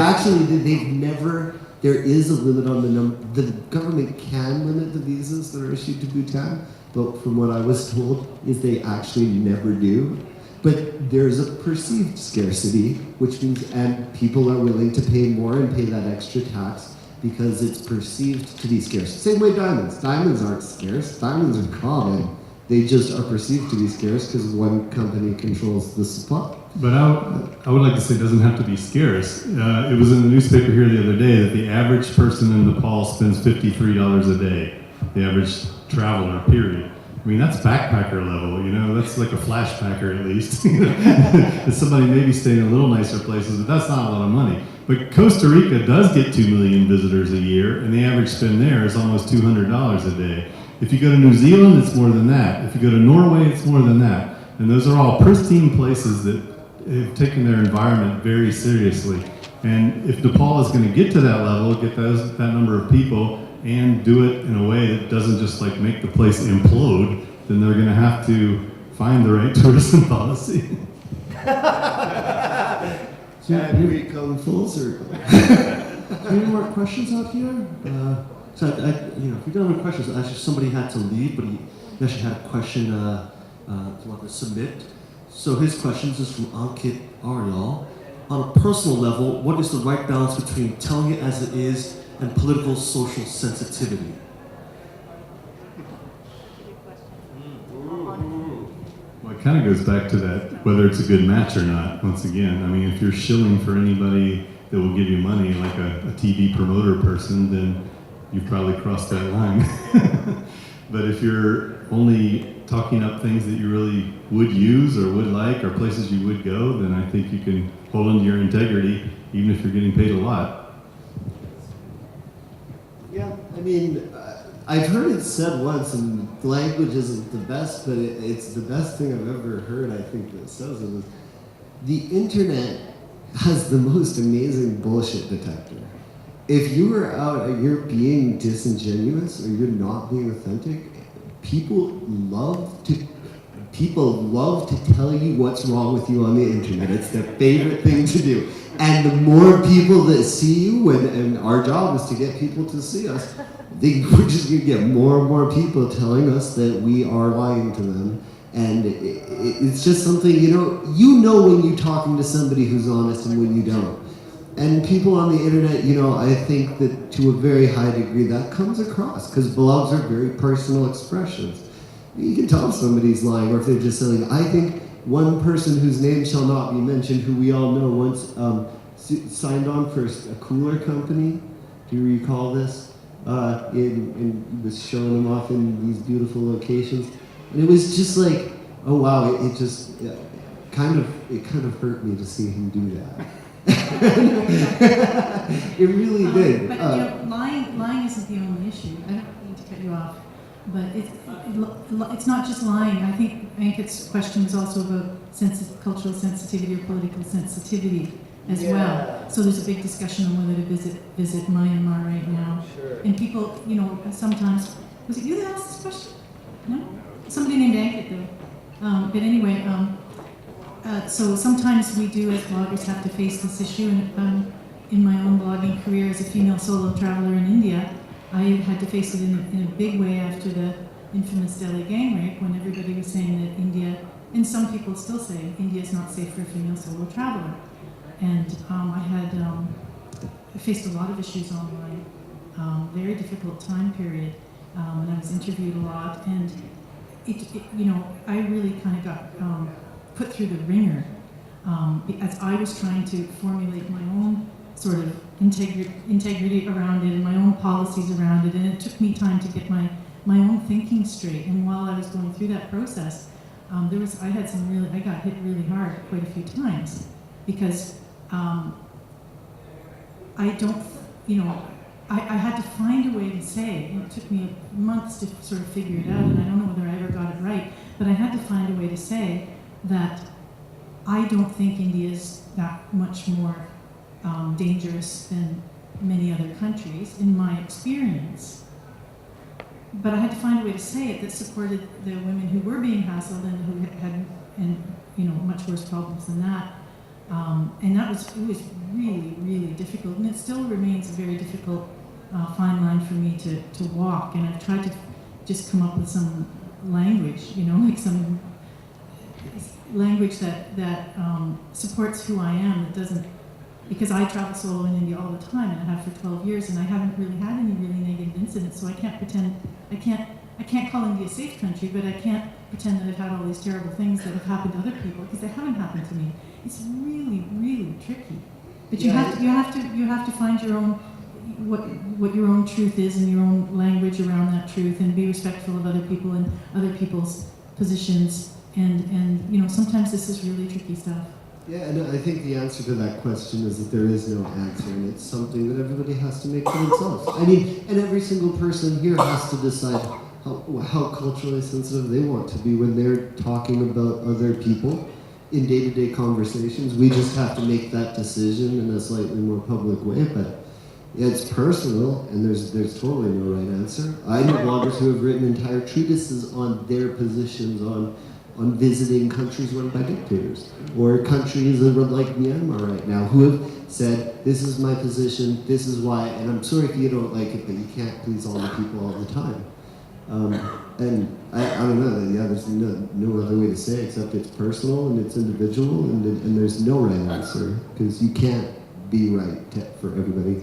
is a limit on the number. The government can limit the visas that are issued to Bhutan, but from what I was told, is they actually never do. But there's a perceived scarcity, which means, and people are willing to pay more and pay that extra tax because it's perceived to be scarce. Same way diamonds. Diamonds aren't scarce. Diamonds are common. They just are perceived to be scarce because one company controls the supply. But I would like to say it doesn't have to be scarce. It was in the newspaper here the other day that the average person in Nepal spends $53 a day. The average traveler, period. I mean, that's backpacker level, you know, that's like a flash packer at least. It's somebody maybe staying in a little nicer places, but that's not a lot of money. But Costa Rica does get 2 million visitors a year, and the average spend there is almost $200 a day. If you go to New Zealand, it's more than that. If you go to Norway, it's more than that. And those are all pristine places that have taken their environment very seriously. And if Nepal is going to get to that level, get that number of people, and do it in a way that doesn't just like make the place implode, then they're going to have to find the right tourism policy. And we come full circle. Any more questions out here? So if you don't have any questions, actually somebody had to leave, but he actually had a question to want to submit. So his question is from Ankit Ariel. On a personal level, what is the right balance between telling it as it is and political social sensitivity? Well, it kind of goes back to that, whether it's a good match or not, once again. I mean, if you're shilling for anybody that will give you money, like a TV promoter person, then you've probably crossed that line. But if you're only talking up things that you really would use or would like or places you would go, then I think you can hold on to your integrity even if you're getting paid a lot. Yeah, I mean, I've heard it said once, and the language isn't the best, but it's the best thing I've ever heard, I think, that says it was, the internet has the most amazing bullshit detector. If you are out and you're being disingenuous or you're not being authentic, people love to tell you what's wrong with you on the internet. It's their favorite thing to do. And the more people that see you, and our job is to get people to see us, we're just going to get more and more people telling us that we are lying to them. And it's just something, you know when you're talking to somebody who's honest and when you don't. And people on the internet, I think that to a very high degree that comes across, because blogs are very personal expressions. You can tell if somebody's lying or if they're just selling. I think one person whose name shall not be mentioned, who we all know once signed on for a cooler company. Do you recall this? And was showing them off in these beautiful locations. And it was just like, oh wow, it kind of hurt me to see him do that. It really did. But lying isn't the only issue. I don't mean to cut you off, but it's not just lying. I think Ankit's question is also about cultural sensitivity or political sensitivity as well. So there's a big discussion on whether to visit Myanmar right now. Sure. And people, sometimes, was it you that asked this question? No? Somebody named Ankit though. But anyway, so sometimes we do as bloggers have to face this issue, and in my own blogging career as a female solo traveler in India, I had to face it in a big way after the infamous Delhi gang rape, when everybody was saying that India, and some people still say, India is not safe for a female solo traveler. And I faced a lot of issues online, very difficult time period, and I was interviewed a lot, and I really kind of got put through the ringer as I was trying to formulate my own sort of integrity around it and my own policies around it, and it took me time to get my own thinking straight. And while I was going through that process, I got hit really hard quite a few times, because I I had to find a way to say, and it took me months to sort of figure it out, and I don't know whether I ever got it right, but I had to find a way to say that I don't think India is that much more dangerous than many other countries, in my experience. But I had to find a way to say it that supported the women who were being hassled and who had much worse problems than that. And it was really, really difficult, and it still remains a very difficult fine line for me to walk. And I've tried to just come up with some language, like some language that supports who I am. That doesn't, because I travel solo in India all the time, and I have for 12 years, and I haven't really had any really negative incidents. So I can't pretend, I can't call India a safe country, but I can't pretend that I've had all these terrible things that have happened to other people, because they haven't happened to me. It's really, really tricky. But you have to find your own, what your own truth is, and your own language around that truth, and be respectful of other people and other people's positions. And sometimes this is really tricky stuff. Yeah, and I think the answer to that question is that there is no answer, and it's something that everybody has to make for themselves. I mean, and every single person here has to decide how culturally sensitive they want to be when they're talking about other people in day-to-day conversations. We just have to make that decision in a slightly more public way, but yeah, it's personal, and there's totally no right answer. I know bloggers who have written entire treatises on their positions on visiting countries run by dictators, or countries like Myanmar right now, who have said, this is my position, this is why, and I'm sorry if you don't like it, but you can't please all the people all the time. And I don't know, yeah, there's no other way to say it except it's personal and it's individual, and there's no right answer, because you can't be right for everybody.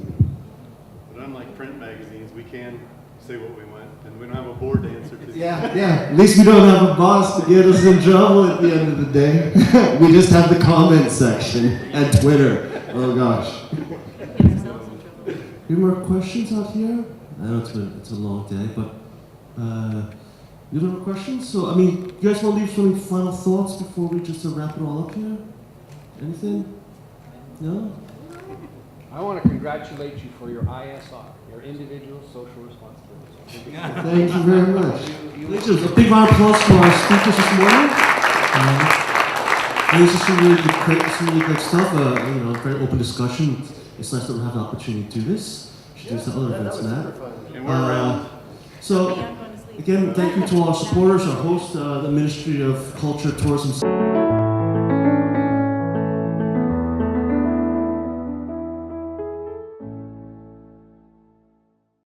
But unlike print magazines, we can say what we want, and we don't have a board to answer to. Yeah, at least we don't have a boss to get us in trouble at the end of the day. We just have the comment section and Twitter. Oh gosh. Any more questions out here? I know it's a long day, but you have more questions? So, I mean, you guys want to leave some final thoughts before we just wrap it all up here? Anything? No? I want to congratulate you for your ISR, your individual social responsibility. Thank you very much. A big round of applause for our speakers this morning. This is some really good stuff. Very open discussion. It's nice that we have the opportunity to do this. We should do some other events, Matt. And we're around. So, again, thank you to all our supporters, our host, the Ministry of Culture, Tourism.